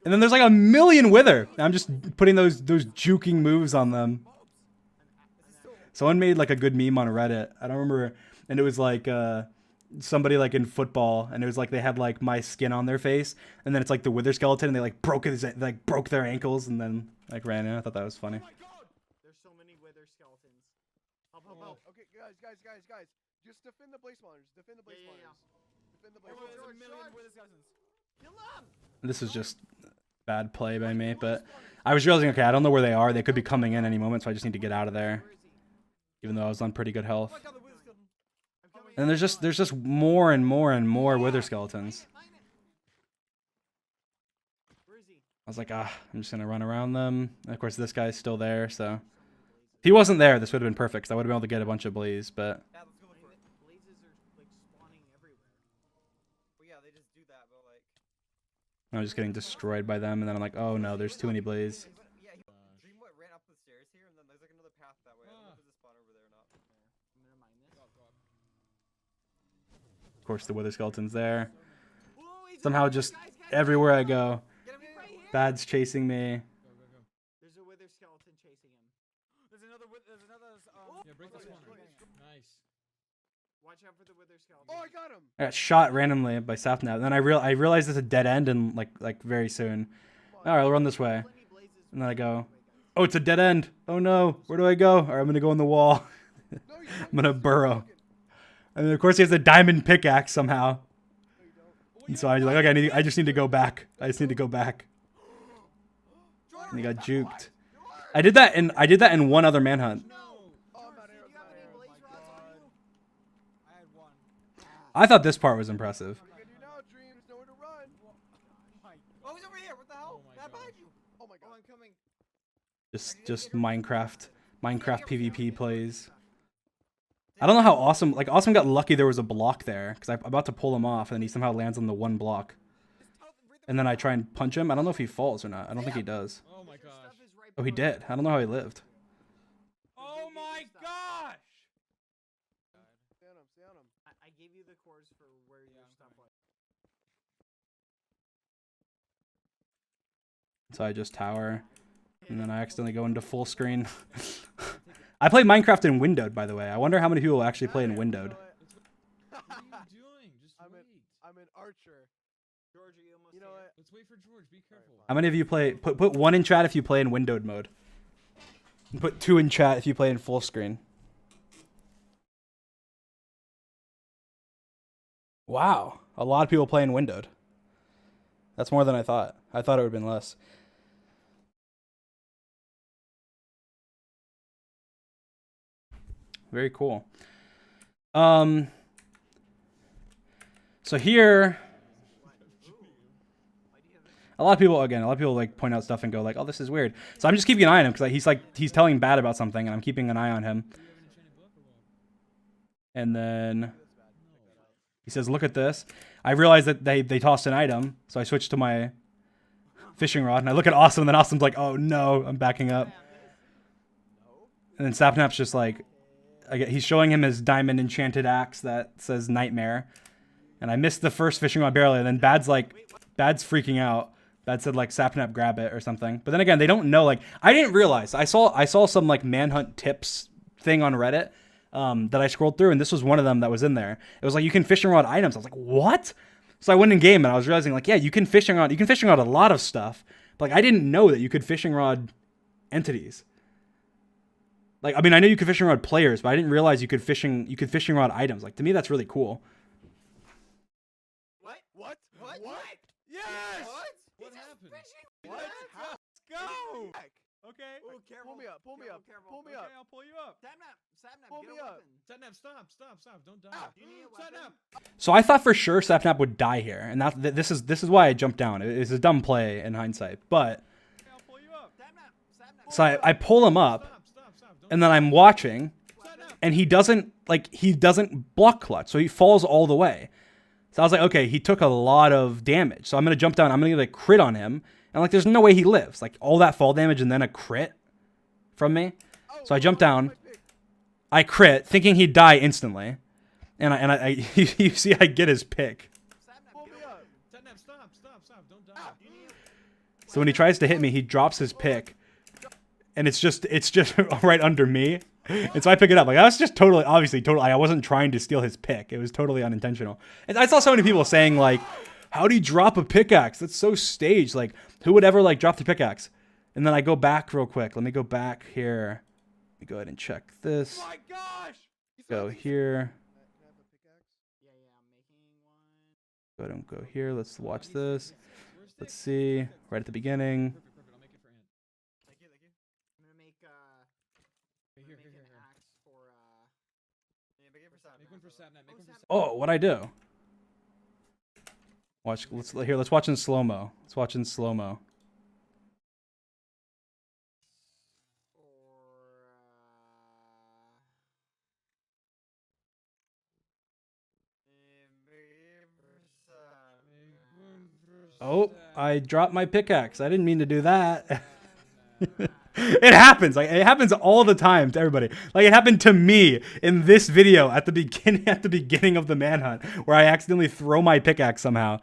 And then there's like a million wither. I'm just putting those juking moves on them. Someone made like a good meme on Reddit. I don't remember. And it was like somebody like in football, and it was like they had like my skin on their face, and then it's like the wither skeleton, and they like broke their ankles, and then like ran in. I thought that was funny. There's so many wither skeletons. Help. Okay, guys. Just defend the blaze spawners. Defend the blaze spawners. Defend the blaze There's a spawners. million wither skeletons. Kill them! This is just bad play by me, but I was realizing, okay, I don't know where they are. They could be coming in any moment, so I just need to get out of there. Where is he? Even though I was on pretty good health. Oh my god, the wither skeleton. I'm coming. And there's just more and more and more wither skeletons. Mine it. Where is he? I was like, I'm just gonna run around them. And of course, this guy's still there, so if he wasn't there, this would have been perfect, because I would have been able to get a bunch of blaze, but Yeah, let's go look for it. Blazes are like spawning everywhere. Well, yeah, they just do that, but like. I was just getting destroyed by them, and then I'm like, oh no, there's too many blaze. Yeah, Dream ran up the stairs here, and then there's like another path that way. I don't know if there's a spawn over there or not. I'm gonna mine this. Of course, the wither skeleton's there. Whoa, he's Somehow, over there, just guys, everywhere I go, Get him right here. Bad's chasing me. There's a wither skeleton chasing him. There's another. Yeah, break this one. Nice. Watch out for the wither skeleton. Oh, I got him. I got shot randomly by Sapnap, and then I realized it's a dead end, and like very soon. All right, I'll run this way, Plenty blazes and then I go, way, guys. oh, it's a dead end. Oh no, where do I go? All right, I'm gonna go in the wall. No, you I'm gonna burrow. And then of course he has a diamond pickaxe somehow. And so I was like, okay, I just need to go back. I just need to go back. And he got juked. I did that in one other manhunt. No. Oh, I'm out of Do arrows, you have I'm out of any arrows. blaze rods on you? I had one. I thought this part was impressive. What are you gonna do now, Dreams? Nowhere to run. Oh, he's over here. What the hell? Oh my Not behind gosh. you. Oh my Oh, god. I'm coming. Just Minecraft PvP plays. I don't know how Awesome got lucky there was a block there, because I'm about to pull him off, and then he somehow lands on the one block. And then I try and punch him. I don't know if he falls or not. I don't think he does. Oh my Your gosh. stuff is right Oh, he below did. you. I don't know how he lived. Oh my gosh. Stay on him, stay on him. I gave you the cores for where your stuff was. So I just tower, and then I accidentally go into full screen. I play Minecraft in windowed, by the way. I wonder how many people actually play in windowed. What are you doing? Just I'm wait. I'm an archer. George, are you almost You know here? what? Let's wait for George. Be careful. How many of you play? Put 1 in chat if you play in windowed mode. And put 2 in chat if you play in full screen. Wow, a lot of people play in windowed. That's more than I thought. I thought it would have been less. Very cool. So here, a lot of people like point out stuff and go like, "Oh, this is weird." So I'm just keeping an eye on him because he's telling bad about something, and I'm keeping an eye on him. And then he says, "Look at this." I realize that they tossed an item, so I switched to my fishing rod, and I look at Awesome, and then Awesome's like, "Oh no, I'm backing up." And then Sapnap's just like, he's showing him his diamond enchanted axe that says Nightmare. And I missed the first fishing rod barely, and then Bad's freaking out. Bad said like Sapnap grab it or something. But then again, they don't know, like, I didn't realize. I saw some like manhunt tips thing on Reddit that I scrolled through, and this was one of them that was in there. It was like, you can fishing rod items. I was like, what? So I went in game and I was realizing like, yeah, you can fishing rod a lot of stuff. But like, I didn't know that you could fishing rod entities. Like, I mean, I knew you could fishing rod players, but I didn't realize you could fishing rod items. Like, to me, that's really cool. What? What? What? What? Yes. What? What happened? What? How? Let's go. Heck. Okay. Oh, careful. Pull me up, pull me Careful, up, careful. pull me Okay, up. I'll pull you up. Sapnap, Pull get me a up. weapon. Satnap, stop. Don't die. Ah. Do you need a weapon? Satnap. So I thought for sure Sapnap would die here, and this is why I jumped down. It's a dumb play in hindsight, but Okay, I'll pull you up. Sapnap. so I pull him up, Stop. Don't and then I'm watching, Satnap. and he doesn't block clutch, so he falls all the way. So I was like, okay, he took a lot of damage, so I'm gonna jump down. I'm gonna get a crit on him, and like, there's no way he lives. Like, all that fall damage and then a crit. from me. Oh, So I jump down. my pick. I crit, thinking he'd die instantly. And I you see I get his pick. Pull me up. Satnap, stop. Don't die. So when he tries to hit me, he drops his pick. And it's just right under me. And so I pick it up. Like, I was just totally, I wasn't trying to steal his pick. It was totally unintentional. And I saw so many people saying, like, how do you drop a pickaxe? That's so staged. Like, who would ever, like, drop the pickaxe? And then I go back real quick. Let me go back here. Let me go ahead and check this. Oh my gosh! Go here. Can I have a pickaxe? Yeah, I'm making one. Go ahead and go here. Let's watch this. Let's see. Right at the beginning. Perfect. I'll make it for Ant. Thank you. I'm gonna make Here. an axe for Yeah, make it for Sam. Make one for Satnap. Make one for Satnap. Oh, what'd I do? Watch. Let's watch in slow-mo. Let's watch in slow-mo. Oh, I dropped my pickaxe. I didn't mean to do that. It happens. Like, it happens all the time to everybody. Like, it happened to me in this video at the beginning of the manhunt, where I accidentally throw my pickaxe somehow.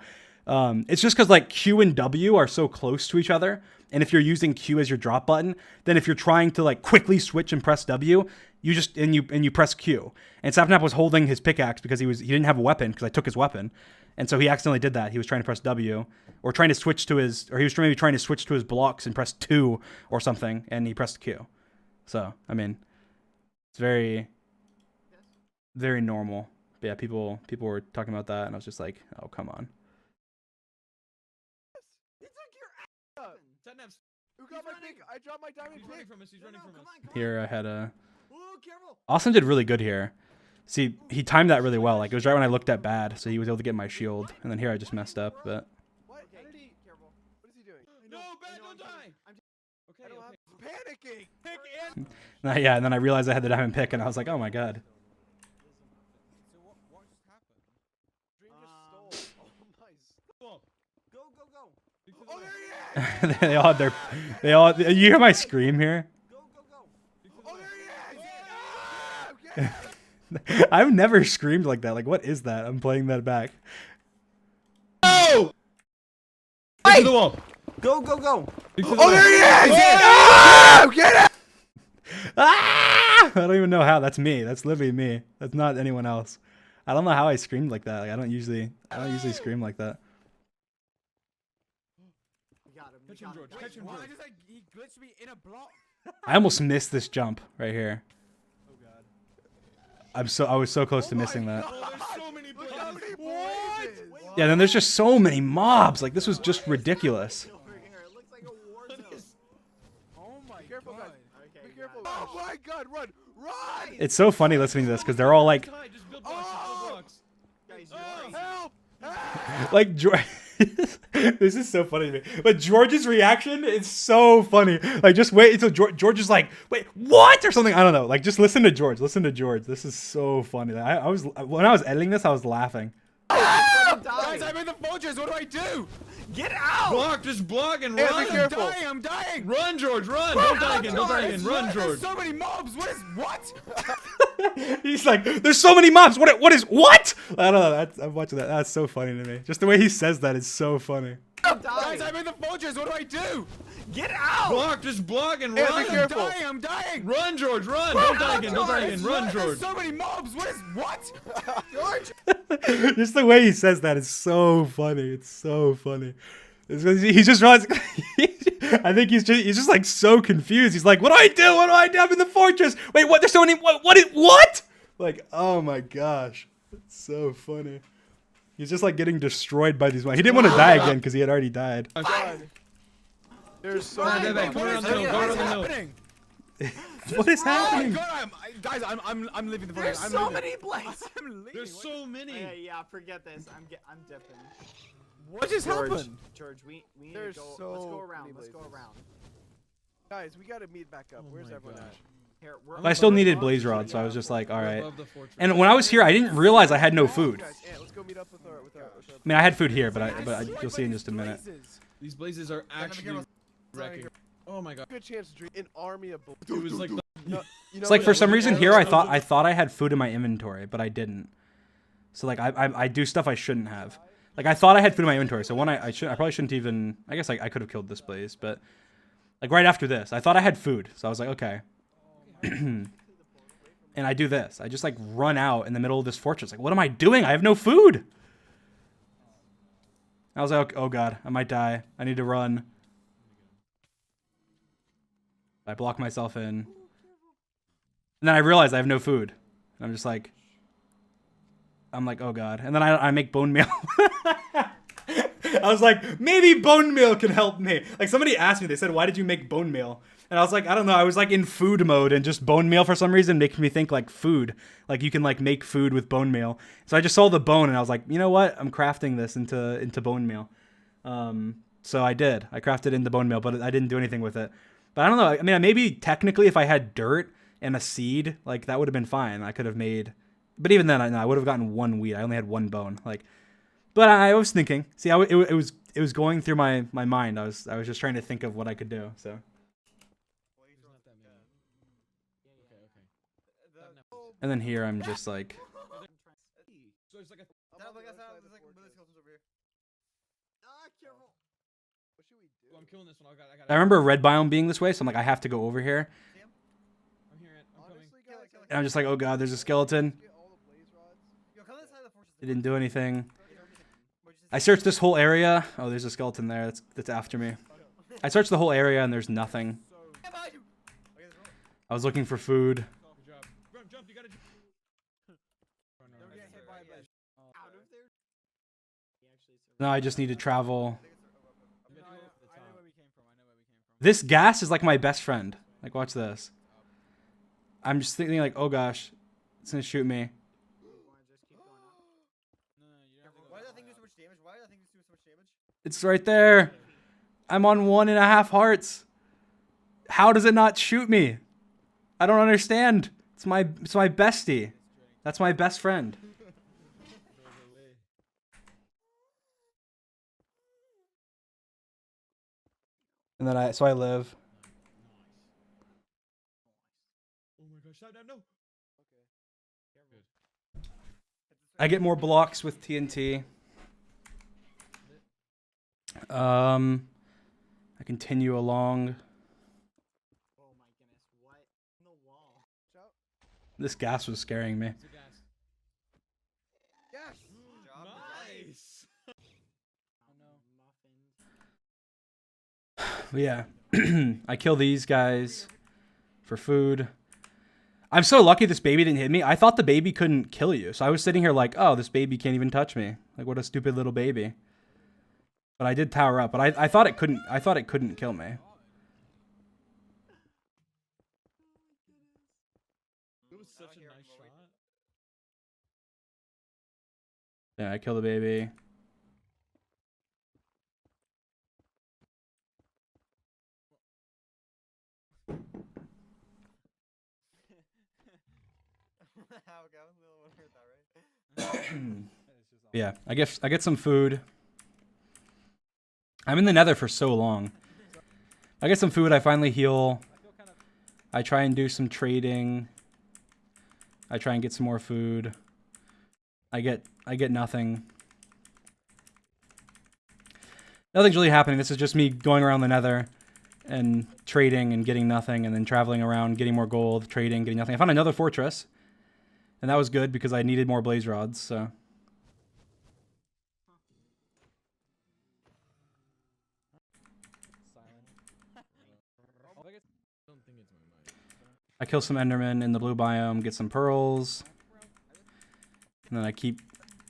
It's just because, like, Q and W are so close to each other, and if you're using Q as your drop button, then if you're trying to, like, quickly switch and press W, you just and you press Q. And Sapnap was holding his pickaxe because he didn't have a weapon because I took his weapon. And so he accidentally did that. He was trying to press W, or trying to switch to his, or he was maybe trying to switch to his blocks and press 2 or something, and he pressed Q. So, I mean, it's very, very normal. But yeah, people were talking about that, and I was just like, oh, come on. Satnap, Who got my pick? I dropped my diamond he's running pick. from us. He's running from us. Here I had a... Oh, careful! Austin did really good here. See, he timed that really well. Like, it was right when I looked at bad, so he was able to get my shield. And then here I just messed up, but... What? Okay, How did he? careful. What is he doing? No, Bad, don't die. I don't Okay. have panicking. Pick Ant. Yeah, and then I realized I had the diamond pick, and I was like, oh my god. So what just happened? Dream just stole all my stuff. Go! Oh, there he is! They all had their... You hear my scream here? Go! Oh, there he is! Ah, I'm getting him. I've never screamed like that. Like, what is that? I'm playing that back. Oh! Stick to the wall. Go! Stick to the Oh, wall. there he is! Ah, I'm getting him. Ah! I don't even know how. That's me. That's literally me. That's not anyone else. I don't know how I screamed like that. Like, I don't usually scream like that. We got him. Catch him, George. Catch him, George. He glitched me in a block. I almost missed this jump right here. Oh god. I was so close to missing that. Oh, there's so many Look how blazes. many blazes. Yeah, then there's just so many mobs. Like, this was just ridiculous. Over here. It looks like a war zone. Oh my Be careful, guys. Okay, Be careful. got it. Oh my god, run! Run! It's so funny listening to this because they're all like, Die, just build blocks. Just build blocks. Guys, Oh. you're Help! Help! like George. This is so funny to me. But George's reaction is so funny. Like, just wait until George is like, wait, what? Or something. I don't know. Like, just listen to George. Listen to George. This is so funny. I was when I was editing this, I was laughing. Guys, I'm in the fortress. What do I do? Get out! Block, just block and Hey, run. be careful. I'm dying. Run, George, run. Don't die again. Don't die again. Run, There's George. so many mobs. What? He's like, there's so many mobs. What? I don't know. I'm watching that. That's so funny to me. Just the way he says that is so funny. Guys, I'm in the fortress. What do I do? Get out! Block, just block and Hey, run. be careful. I'm dying. Run, George, run. Don't die again. Don't die again. Run, There's George. so many mobs. What? George. Just the way he says that is so funny. It's so funny. He's just realizing. I think he's just like so confused. He's like, "What do I do? What do I do? I'm in the fortress. Wait, what? There's so many. What? Like, oh my gosh, it's so funny. He's just like getting destroyed by these. He didn't want to die again because he had already died. God. There's so Right, many. right, right. Come around the hill. Go around the hill. happening? What is Oh my happening? god, guys, I'm leaving the There's fortress. so many blazes. I'm leaving. There's so many. Yeah, forget this. I'm dipping. What just happened? George, we need There's to go. so Let's go around. many Let's go blazes. around. Guys, we gotta meet back up. Oh Where's my everyone gosh. at? Here, But I still needed blaze rod, so I was just like, all We're right. above the fortress. And when I was here, I didn't realize I had no food. Guys, Ant, let's go meet up with our I mean, I had food here, but you'll see in just a minute. These blazes are actually wrecking. Oh my god. Good chance to drink an army of bull. It was like. You know It's like what? for some Yeah, reason yeah, here yeah. I thought I had food in my inventory, but I didn't. So like I do stuff I shouldn't have. Like I thought I had food in my inventory, so one I probably shouldn't even. I guess I could have killed this blaze, but like right after this, I thought I had food, so I was like okay. And I do this. I just like run out in the middle of this fortress. Like what am I doing? I have no food. I was like oh god, I might die. I need to run. I block myself in. And then I realize I have no food. And I'm just like, oh god. And then I make bone meal. I was like, maybe bone meal can help me. Like somebody asked me, they said, why did you make bone meal? And I was like, I don't know. I was like in food mode and just bone meal for some reason makes me think like food. Like you can like make food with bone meal. So I just saw the bone and I was like, you know what? I'm crafting this into bone meal. So I did. I crafted it into bone meal, but I didn't do anything with it. But I don't know. I mean, maybe technically if I had dirt and a seed, like that would have been fine. I could have made, but even then I would have gotten one wheat. I only had one bone. Like, but I was thinking, see, it was going through my mind. I was just trying to think of what I could do. So. And then here I'm just like, So it's like a. Careful. What should we do? Oh, I'm killing this one. I got. I remember red biome being this way, so I'm like, I have to go over here. I'm hearing it. I'm coming. Honestly, guys, And I'm just like, oh god, there's a skeleton. get all the blaze rods. Yo, come inside the fortress. It didn't do anything. What'd you I say? searched this whole area. Oh, there's a skeleton there. That's after me. I searched the whole area and there's nothing. Get behind you. Okay, let's roll. I was looking for food. Good job. Jump, jump. You gotta. Oh, no, Don't no, get no, hit no. by a blaze. Out of there. He actually No, I just need to travel. You No, gotta I go know, up the I know top. where we came from. I know where we came from. This gas is like my best friend. Like, watch this. I'm just thinking like, oh gosh, it's gonna shoot me. You wanna just keep going up? No, you don't have to go Why did that that thing do high. so much damage? Why did that thing do so much damage? It's right there. I'm on 1.5 hearts. How does it not shoot me? I don't understand. It's my bestie. That's my best friend. And then I live. Oh my gosh! Stop that! No. I get more blocks with TNT. I continue along. Oh my goodness! What? In the wall. Shout. This gas was scaring me. It's a gas. Yes. Good job. Nice. Oh no, muffins. But yeah, I kill these guys for food. I'm so lucky this baby didn't hit me. I thought the baby couldn't kill you. So I was sitting here like, oh, this baby can't even touch me. Like, what a stupid little baby. But I did tower up. But I thought it couldn't kill me. It was such a here, nice I'm shot. Yeah, I kill the baby. Okay, I was a little worried that, right? Yeah, I get some food. I'm in the nether for so long. I get some food, I finally heal. I try and do some trading. I try and get some more food. I get nothing. Nothing's really happening. This is just me going around the nether and trading and getting nothing, and then traveling around, getting more gold, trading, getting nothing. I found another fortress, and that was good because I needed more blaze rods, so. Don't think it's my mic. I kill some endermen in the blue biome, get some pearls, and then I keep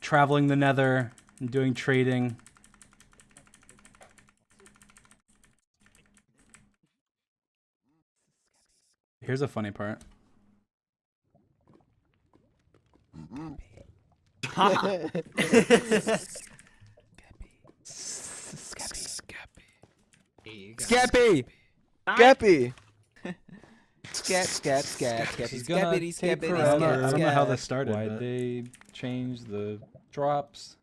traveling the nether and doing trading. Here's a funny part. Scappy! Scappy! Scap, scap, scap, This scappy, is gonna scappity, take scappity, forever. I don't know how this scap. started. Why'd they change the drops?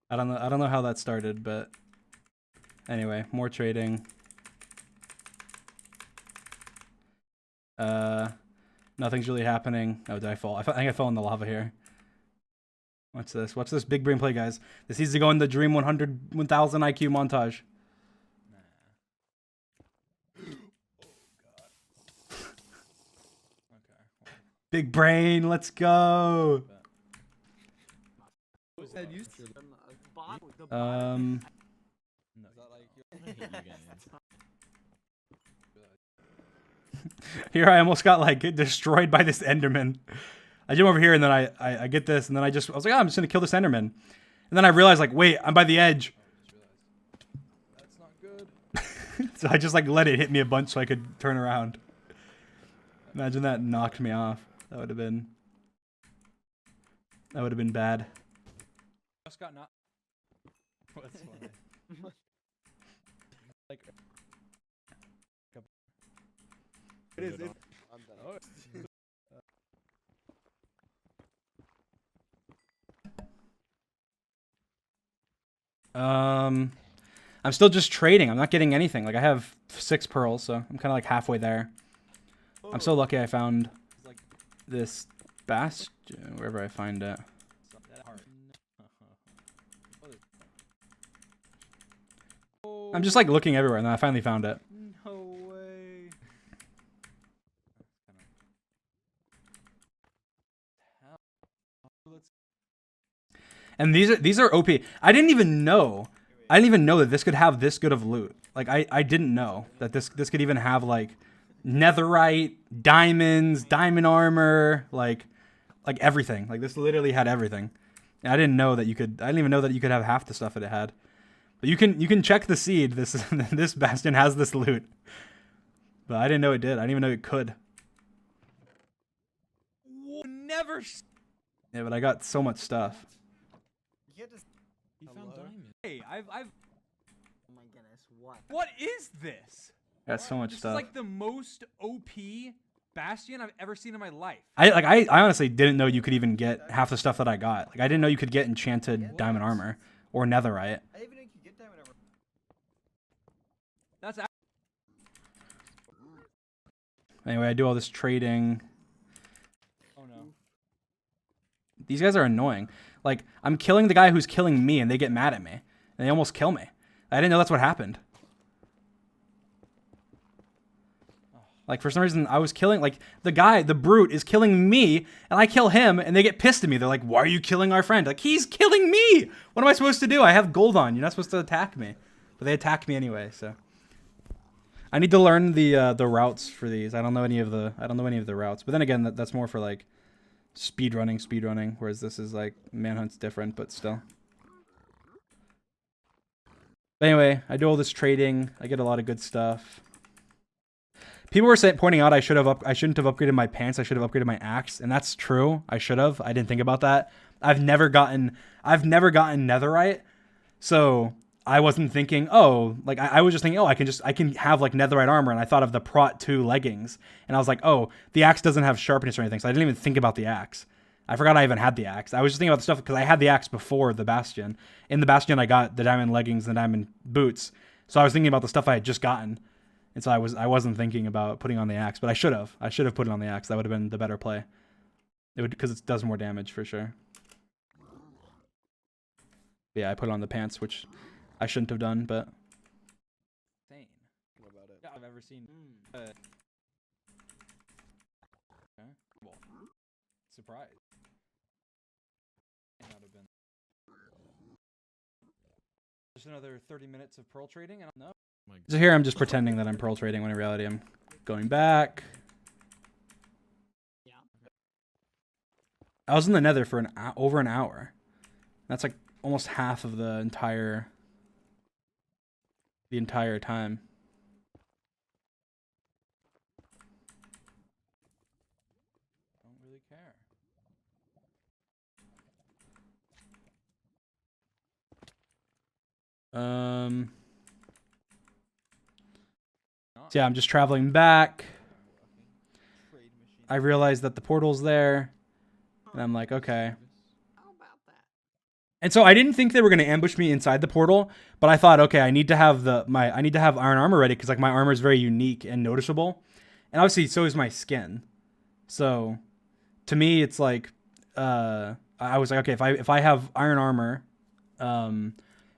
I don't know how that started, but anyway, more trading. Nothing's really happening. Oh, did I fall? I think I fell in the lava here. What's this? What's this big brain play, guys? This needs to go in the Dream 100, 1000 IQ montage. Big brain, let's go. Here I almost got like destroyed by this Enderman. I jump over here and then I get this and then I was like, oh, I'm just gonna kill this Enderman. And then I realized like, wait, I'm by the edge. That's not good. So I just like let it hit me a bunch so I could turn around. Imagine that knocked me off. That would have been bad. Just got not. That's funny. Like. It is. I'm done. I'm still just trading. I'm not getting anything. Like I have 6 pearls, so I'm kind of like halfway there. I'm so lucky I found this bastion wherever I find it. I'm just like looking everywhere, and then I finally found it. No way. And these are OP. I didn't even know that this could have this good of loot. Like I didn't know that this could even have like netherite, diamonds, diamond armor, like everything. Like this literally had everything. And I didn't know that you could. I didn't even know that you could have half the stuff that it had. But you can check the seed. This bastion has this loot. But I didn't know it did. I didn't even know it could. Never. Yeah, but I got so much stuff. You can't just. He found diamonds. Hey, Oh my goodness, what? What is this? I got so much This stuff. is like the most OP bastion I've ever seen in my life. I honestly didn't know you could even get half the stuff that I got. Like I didn't know you could get enchanted diamond armor or netherite. I didn't even know you could get diamond armor. That's Anyway, I do all this trading. oh no. These guys are annoying. Like I'm killing the guy who's killing me, and they get mad at me, and they almost kill me. I didn't know that's what happened. Like for some reason, I was killing like the brute is killing me, and I kill him, and they get pissed at me. They're like, "Why are you killing our friend?" Like he's killing me. What am I supposed to do? I have gold on. You're not supposed to attack me, but they attack me anyway. So I need to learn the routes for these. I don't know any of the routes. But then again, that's more for like speedrunning. Whereas this is like Manhunt's different, but still. But anyway, I do all this trading. I get a lot of good stuff. People were pointing out I shouldn't have upgraded my pants. I should have upgraded my axe, and that's true. I should have. I didn't think about that. I've never gotten netherite, so I wasn't thinking. Oh, like I was just thinking. Oh, I can have like netherite armor, and I thought of the Prot 2 leggings, and I was like, oh, the axe doesn't have sharpness or anything, so I didn't even think about the axe. I forgot I even had the axe. I was just thinking about the stuff because I had the axe before the bastion. In the bastion, I got the diamond leggings and the diamond boots, so I was thinking about the stuff I had just gotten. And so I wasn't thinking about putting on the axe, but I should have. I should have put it on the axe. That would have been the better play. It would, because it does more damage for sure. But yeah, I put it on the pants, which I shouldn't have done, but Insane. What about it? Yeah, I've ever seen. Okay. Well, surprise. Might not have been. Just another 30 minutes of pearl trading, and no. so here I'm just pretending that I'm pearl trading when in reality I'm going back. Yeah. I was in the nether for over an hour. That's like almost half of the entire time. Don't really care. So yeah, I'm just traveling back. Trade machine. I realized that the portal's there, and I'm like, okay. How about that? And so I didn't think they were going to ambush me inside the portal, but I thought, okay, I need to have iron armor ready because like my armor is very unique and noticeable. and obviously so is my skin. So to me, it's like I was like, okay, if I have iron armor, and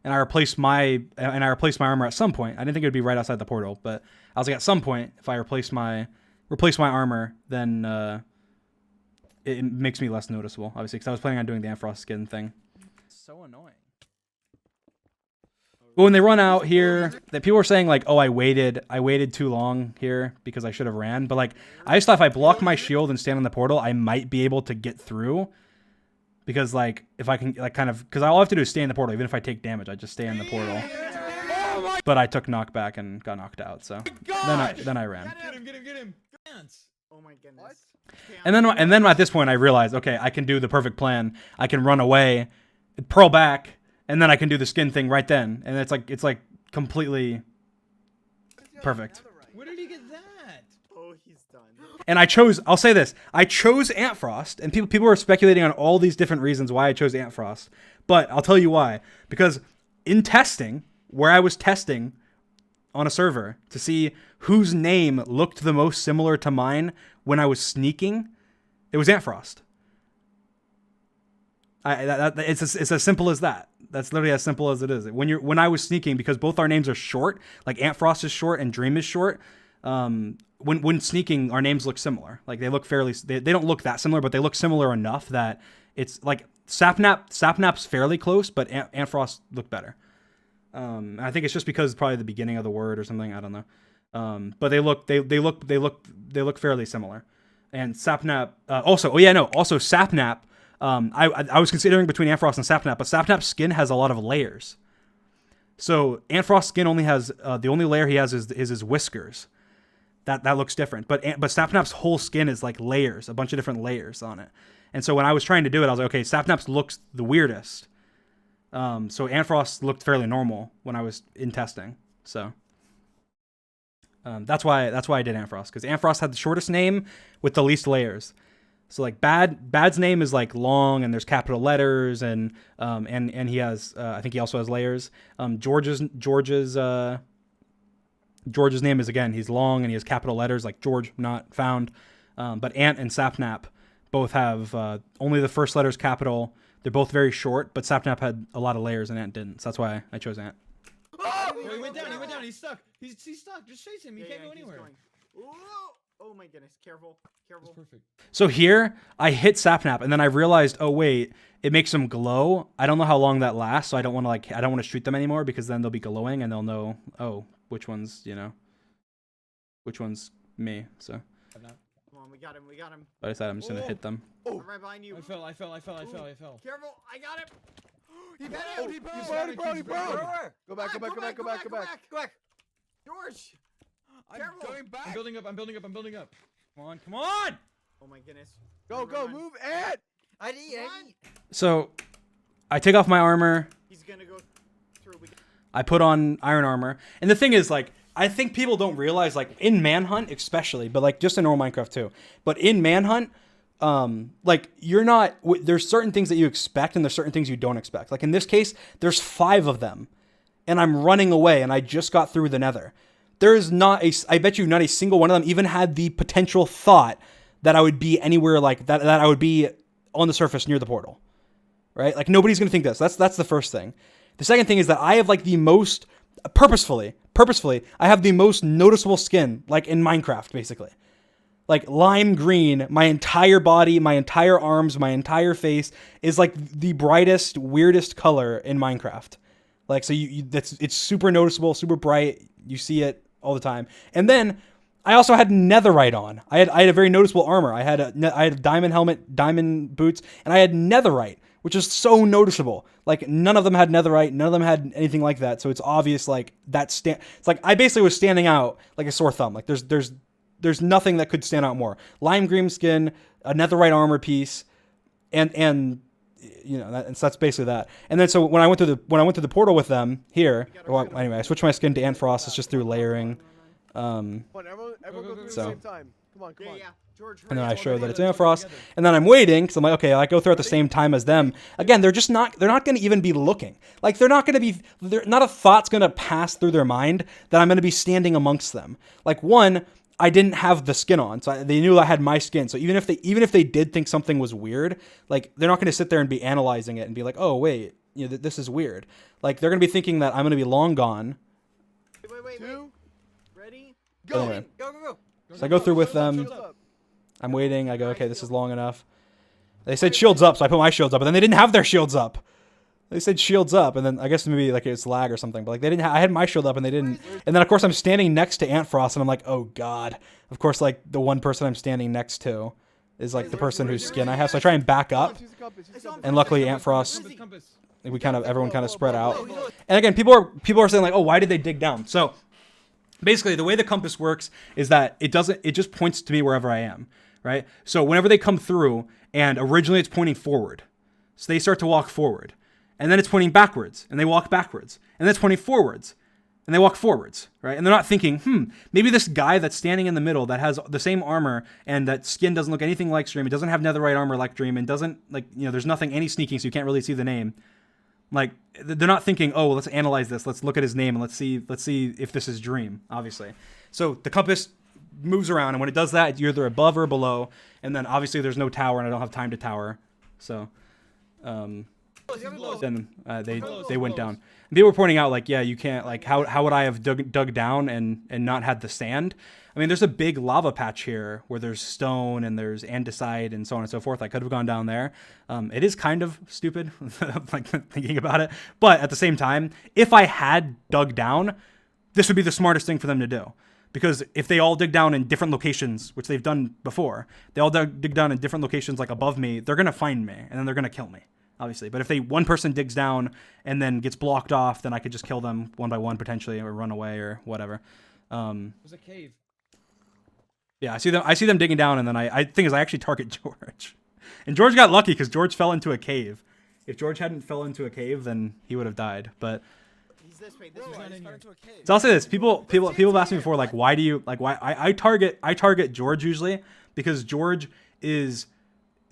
I replace my armor at some point. I didn't think it would be right outside the portal, but I was like, at some point, if I replace my armor, then it makes me less noticeable, obviously, because I was planning on doing the Ampharos skin thing. So annoying. But when they run out here, that people were saying like, oh, I waited too long here because I should have ran. But like, I just thought if I block my shield and stand in the portal, I might be able to get through. Because like, if I can like kind of, because all I have to do is stay in the portal. Even if I take damage, I just stay in the portal. But I took knockback and got knocked out. So then I ran. Get him. Oh my goodness. And then at this point, I realized, okay, I can do the perfect plan. I can run away, pearl back, and then I can do the skin thing right then. And it's like completely perfect. Where did he get that? Oh, he's done. And I'll say this, I chose Antfrost, and people were speculating on all these different reasons why I chose Antfrost. But I'll tell you why. Because in testing, where I was testing on a server to see whose name looked the most similar to mine when I was sneaking, it was Antfrost. It's as simple as that. That's literally as simple as it is. When I was sneaking, because both our names are short, like Antfrost is short and Dream is short. When sneaking, our names look similar. Like they look fairly. They don't look that similar, but they look similar enough that it's like Sapnap's fairly close, but Antfrost looked better. I think it's just because it's probably the beginning of the word or something. I don't know. But they look fairly similar. And Sapnap also. Oh yeah, no. Also Sapnap. I was considering between Antfrost and Sapnap, but Sapnap's skin has a lot of layers. So Antfrost's skin only has the only layer he has is his whiskers. That looks different. But Sapnap's whole skin is like layers, a bunch of different layers on it. And so when I was trying to do it, I was like, okay, Sapnap's looks the weirdest. So Antfrost looked fairly normal when I was in testing. So that's why I did Antfrost, because Antfrost had the shortest name with the least layers. So like Bad's name is like long and there's capital letters and he has I think he also has layers. George's name is, again, he's long and he has capital letters, like George not found. But Ant and Sapnap both have only the first letter's capital. They're both very short, but Sapnap had a lot of layers and Ant didn't. So that's why I chose Ant. Oh, he went down. He's stuck. He's stuck. Just chase him. He can't go anywhere. Oh my goodness. Careful. That's perfect. So here, I hit Sapnap, and then I realized, oh wait, it makes them glow. I don't know how long that lasts, so I don't want to shoot them anymore, because then they'll be glowing and they'll know, oh, which one's me. So Come on, we got him. but I decided I'm just gonna hit them. I'm right behind you. I fell. Careful, I got him. He got broke. him. He broke. He broke. Where? Go back. George. I'm Careful. going back. I'm building up. Come on! Oh my goodness. Go, move, Ed! I need. So I take off my armor. He's gonna go through. I put on iron armor, and the thing is, like, I think people don't realize, like, in Manhunt especially, but like just in normal Minecraft too. But in Manhunt, like, you're not. There's certain things that you expect, and there's certain things you don't expect. Like in this case, there's 5 of them, and I'm running away, and I just got through the Nether. There is I bet you not a single one of them even had the potential thought that I would be anywhere like that, that I would be on the surface near the portal, right? Like nobody's going to think this. That's the first thing. The second thing is that I have like the most, purposefully, I have the most noticeable skin, like in Minecraft, basically. Like lime green, my entire body, my entire arms, my entire face is like the brightest, weirdest color in Minecraft. Like, so it's super noticeable, super bright. You see it all the time. And then I also had netherite on. I had a very noticeable armor. I had a diamond helmet, diamond boots, and I had netherite, which is so noticeable. Like none of them had netherite, none of them had anything like that. So it's obvious, like it's like I basically was standing out like a sore thumb. Like there's nothing that could stand out more. Lime green skin, a netherite armor piece, and you know, and so that's basically that. And then so when I went through the portal with them here, well, anyway, I switched my skin to Antfrost. It's just through layering. Come on, everyone go through at the same time. Come on. Yeah. George, And then I hurry. show that it's Antfrost, and then I'm waiting because I'm like, okay, I go through at the same time as them. Again, they're not going to even be looking. Like not a thought's going to pass through their mind that I'm going to be standing amongst them. Like one, I didn't have the skin on, so they knew I had my skin. So even if they did think something was weird, like they're not going to sit there and be analyzing it and be like, oh wait, this is weird. Like they're going to be thinking that I'm going to be long gone. Wait. Two. Ready? Go. Anyway. Go. So I go through with them. Shields up. I'm waiting. I go, okay, this is long enough. They said shields up, so I put my shields up, but then they didn't have their shields up. They said shields up, and then I guess maybe like it's lag or something, but like they didn't. I had my shield up, and they didn't. And then of course I'm standing next to Antfrost, and I'm like, oh god. Of course, like the one person I'm standing next to is like the person whose skin I have. So I try and back up, Use the compass, use the compass. and luckily Antfrost, Compass. everyone kind of spread out. And again, people are saying like, oh, why did they dig down? So basically, the way the compass works is that it just points to me wherever I am, right? So whenever they come through, and originally it's pointing forward, so they start to walk forward. And then it's pointing backwards, and they walk backwards. And then it's pointing forwards, and they walk forwards, right? And they're not thinking, maybe this guy that's standing in the middle that has the same armor and that skin doesn't look anything like Dream, it doesn't have netherite armor like Dream, and doesn't, like, there's nothing any sneaking, so you can't really see the name. Like, they're not thinking, oh, well, let's analyze this, let's look at his name, and let's see if this is Dream, obviously. So the compass moves around, and when it does that, you're either above or below, and then obviously there's no tower, and I don't have time to tower, so... then they went down. And people were pointing out like, yeah, you can't, like, how would I have dug down and not had the sand? I mean, there's a big lava patch here where there's stone and there's andesite and so on and so forth. I could have gone down there. It is kind of stupid, like thinking about it. But at the same time, if I had dug down, this would be the smartest thing for them to do. Because if they all dig down in different locations, which they've done before, they all dig down in different locations like above me, they're going to find me and then they're going to kill me. Obviously, but if one person digs down and then gets blocked off, then I could just kill them one by one potentially, or run away or whatever. There's a cave. Yeah, I see them digging down, and then I think is I actually target George, and George got lucky because George fell into a cave. If George hadn't fell into a cave, then he would have died. But He's this way. so I'll say this: people have asked me before, like, why do you like why I target George usually because George is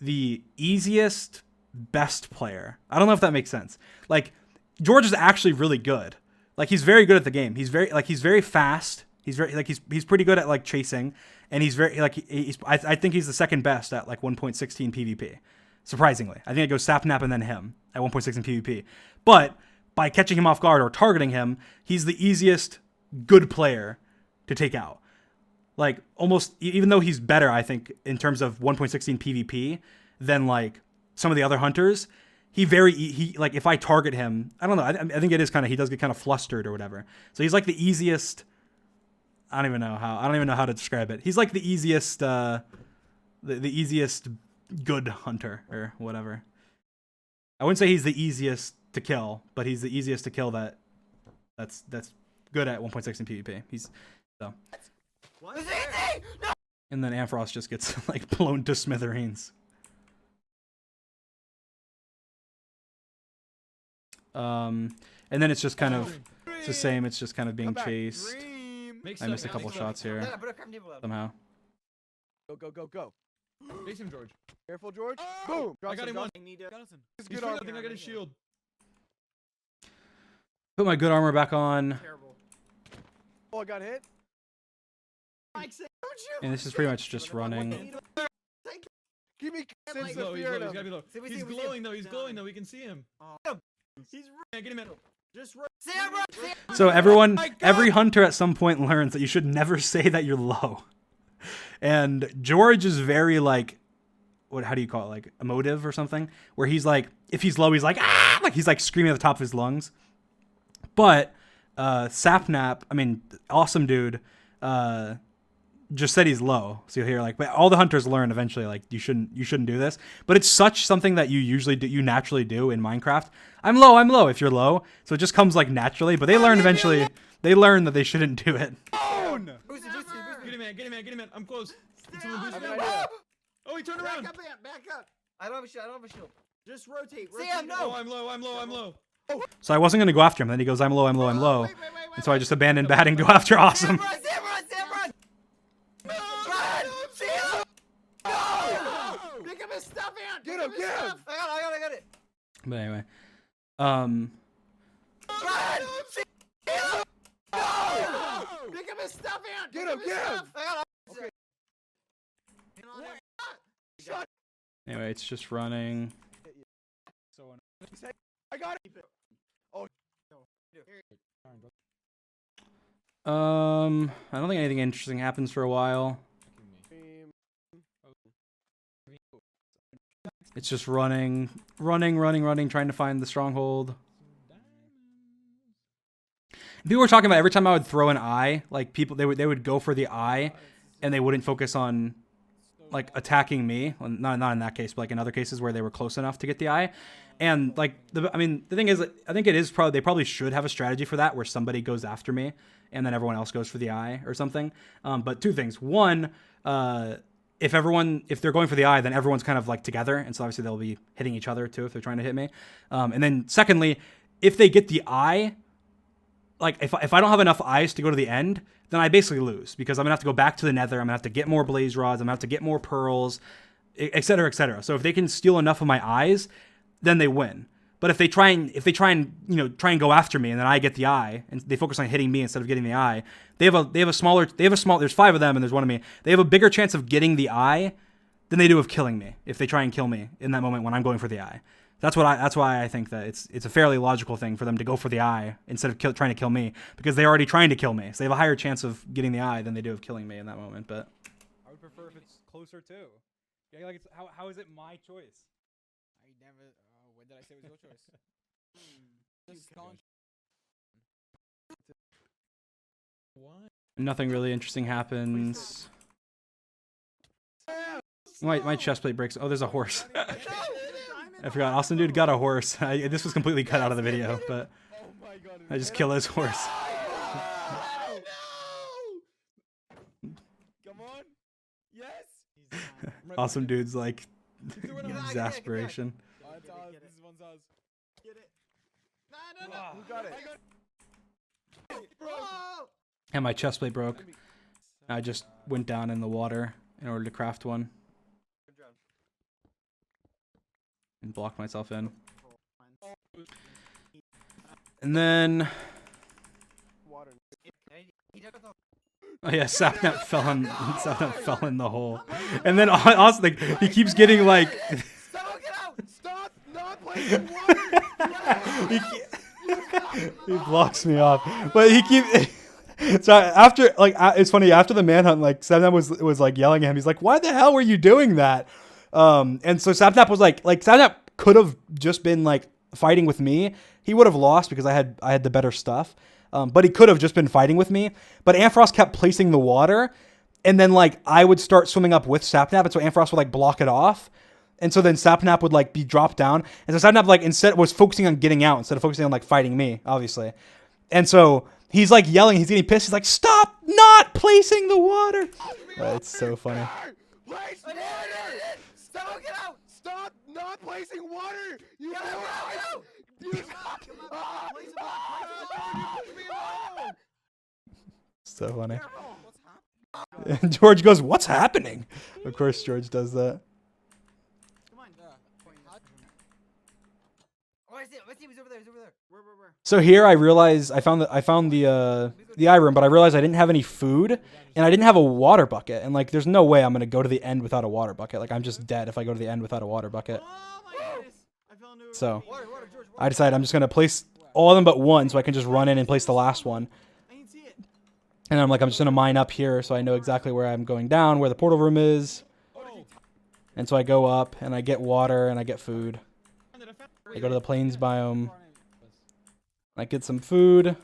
the easiest, best player. I don't know if that makes sense. Like, George is actually really good. Like, he's very good at the game. He's very fast. He's he's pretty good at like chasing, and he's very like I think he's the second best at like 1.16 PvP. Surprisingly, I think it goes Sapnap and then him at 1.16 PvP. But by catching him off guard or targeting him, he's the easiest good player to take out. Like, almost, even though he's better, I think, in terms of 1.16 PvP than like some of the other hunters, he like, if I target him, I don't know, I think it is kind of, he does get kind of flustered or whatever. So he's like the easiest, I don't even know how to describe it. He's like the easiest, the easiest good hunter or whatever. I wouldn't say he's the easiest to kill, but he's the easiest to kill that's good at 1.6 in PvP. He's so. What? And then Ampharos just gets like blown to smithereens. And then it's just kind of it's the same. It's just kind of being chased. I missed a couple shots here somehow. Go. Face him, George. Careful, George. Boom. I got him one. I need to. He's He's good free. I armor. think I got his shield. Put my good armor back on. Terrible. Oh, I got hit. Mike, say, don't you? And this is pretty much just running. Give me sense He's of low. He's fear low. in He's him. gotta be low. See, we He's see him. glowing though. He's No. glowing though. We can see him. He's Yeah, get him in. just run. So everyone, every hunter at some point learns that you should never say that you're low. And George is very like, how do you call it? Like emotive or something, where he's like, if he's low, he's like, ah, like he's like screaming at the top of his lungs. But Sapnap, I mean, awesome dude, just said he's low. So you'll hear like, but all the hunters learn eventually, like you shouldn't do this. But it's such something that you naturally do in Minecraft. I'm low if you're low. So it just comes like naturally, but they learn eventually, they learn that they shouldn't do it. Get him in. I'm close. Did someone I boost have me an up? idea. Oh, he turned Back around. up, back up. I don't have a shield. Just rotate. Sam, no. Oh, I'm low. So I wasn't going to go after him. Then he goes, I'm low. Wait. And so I just abandoned bat and go after Awesome. Sam, run! Pick up his stuff, Ant. Get him, get him. I got it. But anyway, Pick up his stuff, Ant. Get him. I got it. Anyway, it's just running. So I got it. I don't think anything interesting happens for a while. It's just running, trying to find the stronghold. People were talking about every time I would throw an eye, like people they would go for the eye, and they wouldn't focus on like attacking me. Well, not in that case, but like in other cases where they were close enough to get the eye. And like the thing is, I think it is probably they probably should have a strategy for that where somebody goes after me and then everyone else goes for the eye or something. But two things: one, if they're going for the eye, then everyone's kind of like together, and so obviously they'll be hitting each other too if they're trying to hit me. And then secondly, if they get the eye, like if I don't have enough eyes to go to the end, then I basically lose because I'm gonna have to go back to the Nether. I'm gonna have to get more blaze rods. I'm gonna have to get more pearls, etc., etc. So if they can steal enough of my eyes, then they win. But if they try and go after me, and then I get the eye, and they focus on hitting me instead of getting the eye, they have a small. There's 5 of them, and there's 1 of me. They have a bigger chance of getting the eye than they do of killing me if they try and kill me in that moment when I'm going for the eye. That's why I think that it's a fairly logical thing for them to go for the eye instead of trying to kill me, because they're already trying to kill me. So they have a higher chance of getting the eye than they do of killing me in that moment. But I would prefer if it's closer too. Yeah, like how is it my choice? I never. When did I say it was your choice? Just gone. What? nothing really interesting happens. My chest plate breaks. Oh, there's a horse. I forgot. Austin dude got a horse. This was completely cut out of the video, but I just kill his horse. Come on. Yes. Awesome dude's like exasperation. This is one's ours. Get it. No. Who got it? And my chest plate broke. I just went down in the water in order to craft one. And block myself in. And then... Oh yeah, Sapnap fell in the hole. And then also, like, he keeps getting like... Stop not playing water! He blocks me off. But he keeps... So after, like, it's funny, after the manhunt, like, Sapnap was like yelling at him. He's like, why the hell were you doing that? And so Sapnap was like Sapnap could have just been like fighting with me. He would have lost because I had the better stuff. But he could have just been fighting with me. But Ampharos kept placing the water, and then like I would start swimming up with Sapnap, and so Ampharos would like block it off. And so then Sapnap would like be dropped down. And so Sapnap like instead was focusing on getting out instead of focusing on like fighting me, obviously. And so he's like yelling, he's getting pissed. He's like, stop not placing the water. It's so funny. Place water! Stop! Get out! Stop not placing water! You So funny. And George goes, what's happening? Of course George does that. Come on. Oh, I see it. He's over there. He's over there. Where? So here I realized I found the eye room, but I realized I didn't have any food and I didn't have a water bucket. And like, there's no way I'm gonna go to the end without a water bucket. Like, I'm just dead if I go to the end without a water bucket. Oh my goodness. I fell into a So water, George, I decided I'm just gonna place all of them but one, so I can just run in and place the last one. I didn't see it. And I'm like, I'm just gonna mine up here so I know exactly where I'm going down, where the portal room is. And so I go up and I get water and I get food. I go to the plains biome. I get some food.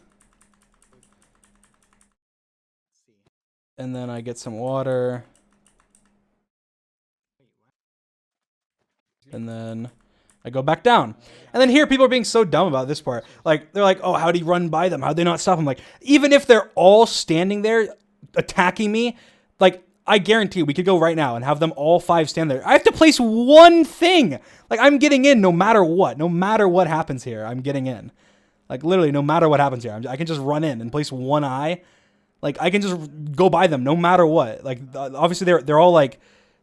And then I get some water. And then I go back down. And then here people are being so dumb about this part. Like, they're like, oh, how'd he run by them? How'd they not stop him? Like, even if they're all standing there attacking me, like, I guarantee we could go right now and have them all 5 stand there. I have to place one thing. Like, I'm getting in no matter what. No matter what happens here, I'm getting in. Like, literally, no matter what happens here. I can just run in and place one eye. Like, I can just go by them no matter what. Like, obviously, they're all, like,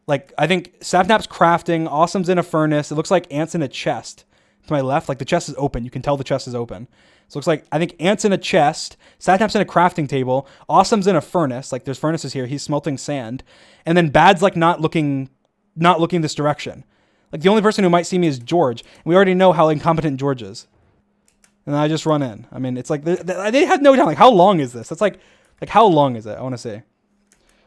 I think Sapnap's crafting. Awesome's in a furnace. It looks like Ant's in a chest. To my left, like, the chest is open. You can tell the chest is open. So it looks like, I think Ant's in a chest. Sapnap's in a crafting table. Awesome's in a furnace. Like, there's furnaces here. He's smelting sand. And then Bad's, like, not looking this direction. Like the only person who might see me is George. And we already know how incompetent George is. And I just run in. I mean, it's like they had no time. Like, how long is this? It's like how long is it? I want to say.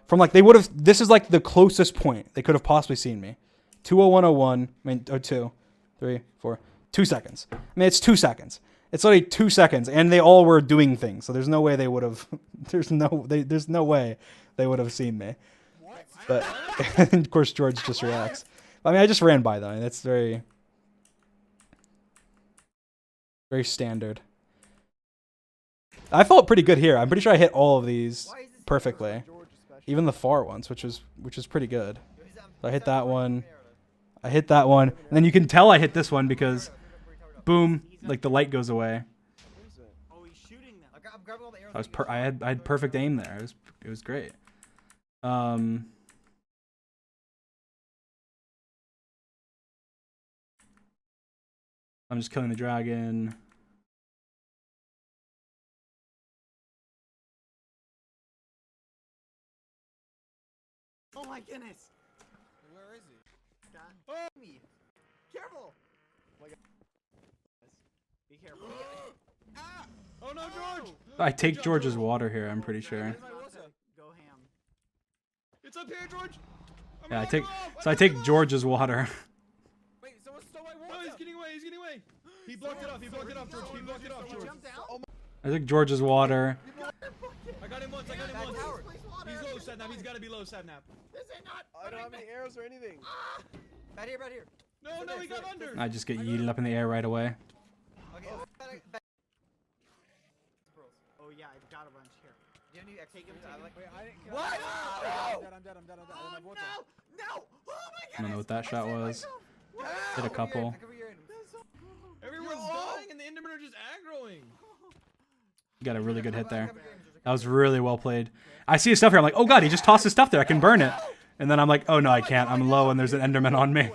From like, they would have, this is like the closest point they could have possibly seen me. 2:01:01, I mean, 2, 3, 4, 2 seconds. I mean, it's 2 seconds. It's only 2 seconds, and they all were doing things. So there's no way they would have, there's no way they would have seen me. But, and of course, George just reacts. I mean, I just ran by though, and that's very, very standard. I felt pretty good here. I'm pretty sure I hit all of these perfectly. Even the far ones, which is pretty good. So I hit that one. I hit that one. And then you can tell I hit this one because boom, like the light goes away. Oh, he's shooting them. I'm grabbing all the arrows. I had perfect aim there. It was great. I'm just killing the dragon. Oh my goodness. Where is he? God. Me. Careful. Be careful. Ah! Oh no, George! I take George's water here, I'm pretty sure. Go ham. It's up here, George. Yeah, I take George's water. Wait, someone stole my water. No, he's getting away. He's getting away. He blocked it off. He blocked it off, George. He blocked it off, George. Jumped out. I took George's water. I got him once. I got him once. He's low, Sadnap. He's got to be low, Sadnap. This is not. I don't have any arrows or anything. Back here, back here. No, no, he got under. I just get yeeted up in the air right away. Okay, back. Oh yeah, I've got a bunch here. Do you have any extra? Take him. I like. Wait, I didn't. What? I'm dead. I'm dead. I don't have water. No! Oh my I don't know what that shot was. Hit a couple. Everyone's dying and the Endermen are just aggroing. Got a really good hit there. That was really well played. I see his stuff here. I'm like, oh god, he just tossed his stuff there. I can burn it. And then I'm like, oh no, I can't. I'm low and there's an Enderman on me.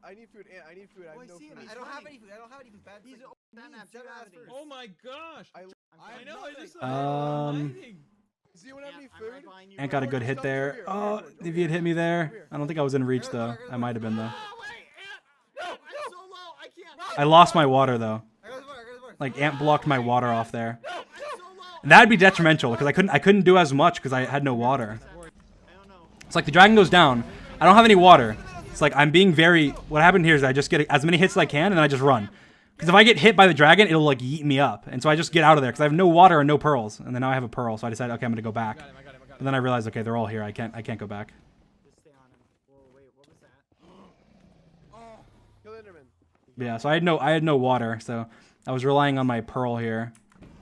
I need food. I need food. I have no food. I don't have any food. I don't have any food. Bad. He's Like, Sadnap, seven you have hours any. first. Oh my gosh. I know. I just Does anyone have any I'm right food? behind you. Ant got a good hit there. Oh, if he had hit me there. I don't think I was in reach though. I might have been though. Oh wait, Ant! No, I'm so low. I can't. I lost my water though. I got his water. I got his water. Like Ant blocked my water off there. I'm so low. And that'd be detrimental because I couldn't do as much because I had no water. I don't know. It's like the dragon goes down. I don't have any water. It's like I'm being very. What happened here is I just get as many hits as I can and then I just run. Because if I get hit by the dragon, it'll like yeet me up. And so I just get out of there because I have no water and no pearls. And then now I have a pearl, so I decided, okay, I'm gonna go back. And then I realized, okay, they're all here. I can't go back. Just stay on him. Whoa, wait, what was that? Kill Enderman. But yeah, so I had no water, so I was relying on my pearl here.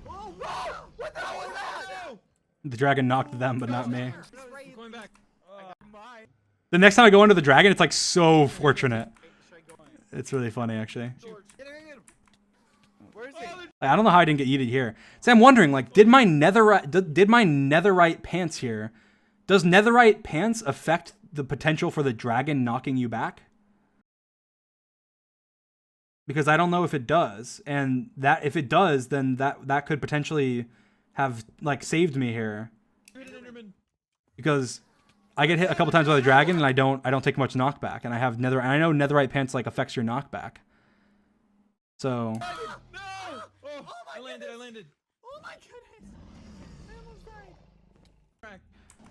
Whoa, whoa! What the hell was that? The dragon knocked them, but not me. I'm going back. The next time I go under the dragon, it's like so fortunate. Should I go in? It's really funny, actually. Get him, get him. Where is he? I don't know how I didn't get yeeted here. So I'm wondering, like, did my netherite pants here? Does netherite pants affect the potential for the dragon knocking you back? Because I don't know if it does, and that if it does, then that could potentially have like saved me here. Because I get hit a couple times by the dragon, and I don't take much knockback, and I have netherite. And I know netherite pants like affects your knockback. So. No! Oh, I landed. Oh my goodness! I almost died. Crack. Oh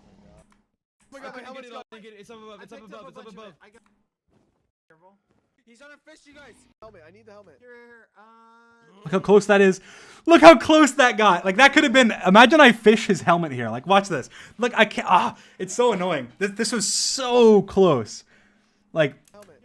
my god, my helmet's gone. It's up above. It's up above. It's up above. I got. Careful. He's on a fish, you guys. Helmet. I need the helmet. Here. Look how close that is. Look how close that got. Like that could have been. Imagine I fish his helmet here. Like watch this. Look, I can't. It's so annoying. This was so close. Like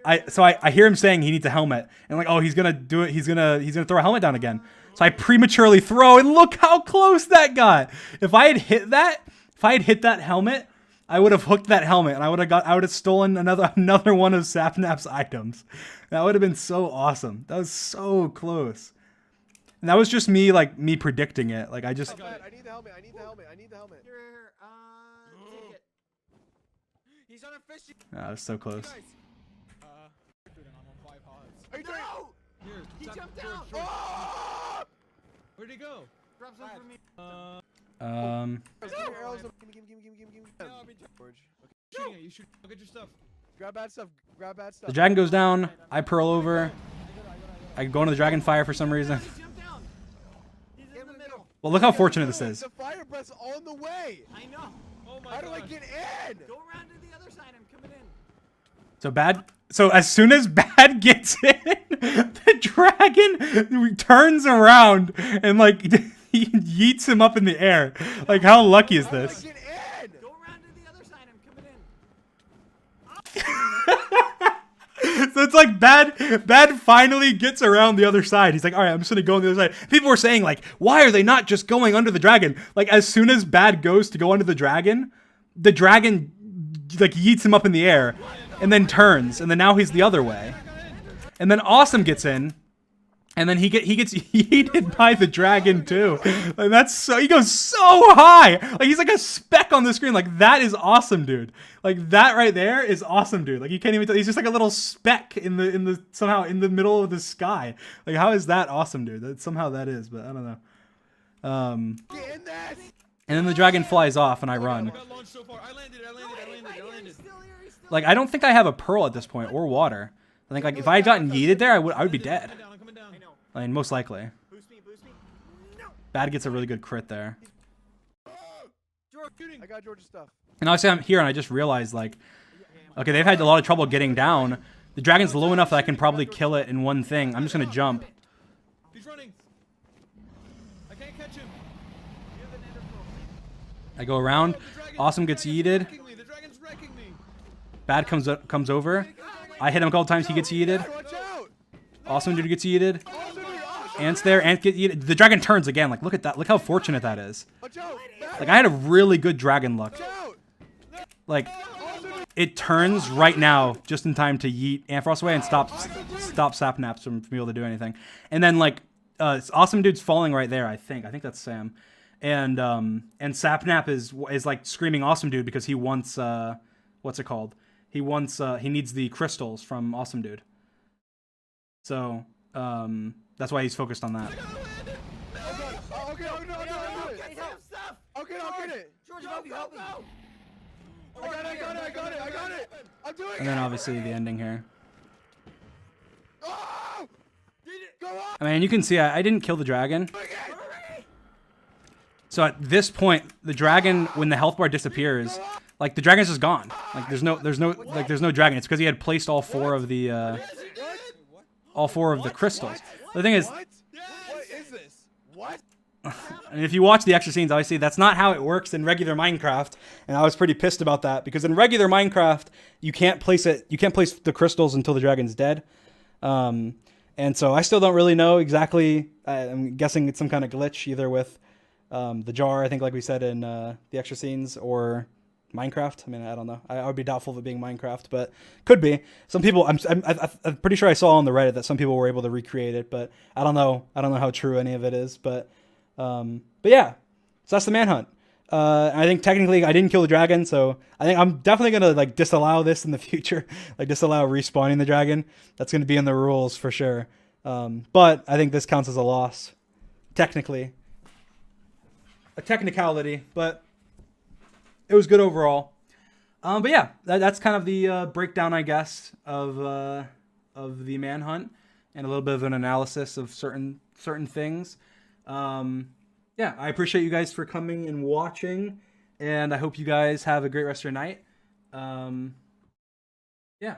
I hear him saying he needs a helmet, and like, oh, he's gonna do it. He's gonna throw a helmet down again. So I prematurely throw, and look how close that got. If I had hit that helmet, I would have hooked that helmet, and I would have stolen another one of Sapnap's items. That would have been so awesome. That was so close. And that was just me predicting it. Like I just. I need the helmet. I need the helmet. I need the helmet. Here. Take it. He's on a fish. That was so close. I'm on 5 pods. Are you trying? No! Here, He George, jumped George, out. George. Oh! Where'd he go? Drop some for me. Give me arrows. Give me. No, I've been George. shooting at you. Shoot. I'll get your stuff. Grab bad stuff. Grab bad stuff. The dragon goes down. I pearl over. I go into the dragon fire for some reason. Jump down. He's in the middle. Well, look how fortunate this is. The fire breath's on the way. I know. Oh my How do I gosh. get in? Go around to the other side. I'm coming in. So bad. So as soon as Bad gets in, the dragon turns around and like he yeets him up in the air. Like how lucky is How do I this? get in? Go around to the other side. I'm coming in. So it's like Bad finally gets around the other side. He's like, all right, I'm just gonna go on the other side. People were saying like, why are they not just going under the dragon? Like as soon as Bad goes to go under the dragon like yeets him up in the air, and then turns, and then now he's the other way, and then Awesome gets in, and then he gets yeeted by the dragon too, and that's so he goes so high, like he's like a speck on the screen. Like that is awesome, dude. Like that right there is awesome, dude. Like you can't even tell. He's just like a little speck in the somehow in the middle of the sky. Like how is that awesome, dude? That somehow that is, but I don't know. Get in this. And then the dragon flies off, and I run. I got launched so far. I landed. He's still here. He's still Like I don't think I have a pearl at this point or water. I think like if I had gotten yeeted there, I would be dead. I'm coming down. I know. I mean, most likely. Boost me. Boost me. No. Bad gets a really good crit there. I got George's stuff. And obviously I'm here and I just realized like, okay, they've had a lot of trouble getting down. The dragon's low enough that I can probably kill it in one thing. I'm just gonna jump. He's running. I can't catch him. I go around. Awesome gets yeeted. The dragon's wrecking me. Bad comes over. I hit him a couple times. He gets yeeted. Watch out. Awesome dude gets yeeted. Awesome, dude. Awesome. Ants there. Ant get yeeted. The dragon turns again. Like look at that. Look how fortunate that is. Watch out. Bad. Like I had a really good dragon luck. Watch out. Like Awesome, dude. it turns right now just in time to yeet Ampharos away and stop Sapnaps from being able to do anything. And then like Awesome Dude's falling right there, I think that's Sam. And Sapnap is like screaming Awesome Dude because he wants what's it called? He needs the crystals from Awesome Dude. So that's why he's focused on that. Oh, okay, I'll do it. Get some stuff. Okay, I'll get it. George, help you. Help me. I got it. I'm doing And then obviously the ending here. Oh! Go on. I mean, you can see I didn't kill the dragon. So at this point, the dragon, when the health bar disappears, like the dragon's just gone. Like there's no dragon. It's because he had placed all four of the crystals. The thing is, What? What is this? What? and if you watch the extra scenes, obviously that's not how it works in regular Minecraft, and I was pretty pissed about that because in regular Minecraft you can't place the crystals until the dragon's dead. And so I still don't really know exactly. I'm guessing it's some kind of glitch either with the jar, I think, like we said in the extra scenes, or Minecraft. I mean, I don't know. I would be doubtful of it being Minecraft, but could be. Some people, I'm pretty sure I saw on the Reddit that some people were able to recreate it, but I don't know. I don't know how true any of it is, but yeah. So that's the manhunt. I think technically I didn't kill the dragon, so I think I'm definitely gonna like disallow this in the future, like disallow respawning the dragon. That's gonna be in the rules for sure. But I think this counts as a loss, technically. A technicality, but it was good overall. But yeah, that's kind of the breakdown, I guess, of the manhunt and a little bit of an analysis of certain things. Yeah, I appreciate you guys for coming and watching, and I hope you guys have a great rest of your night. Yeah.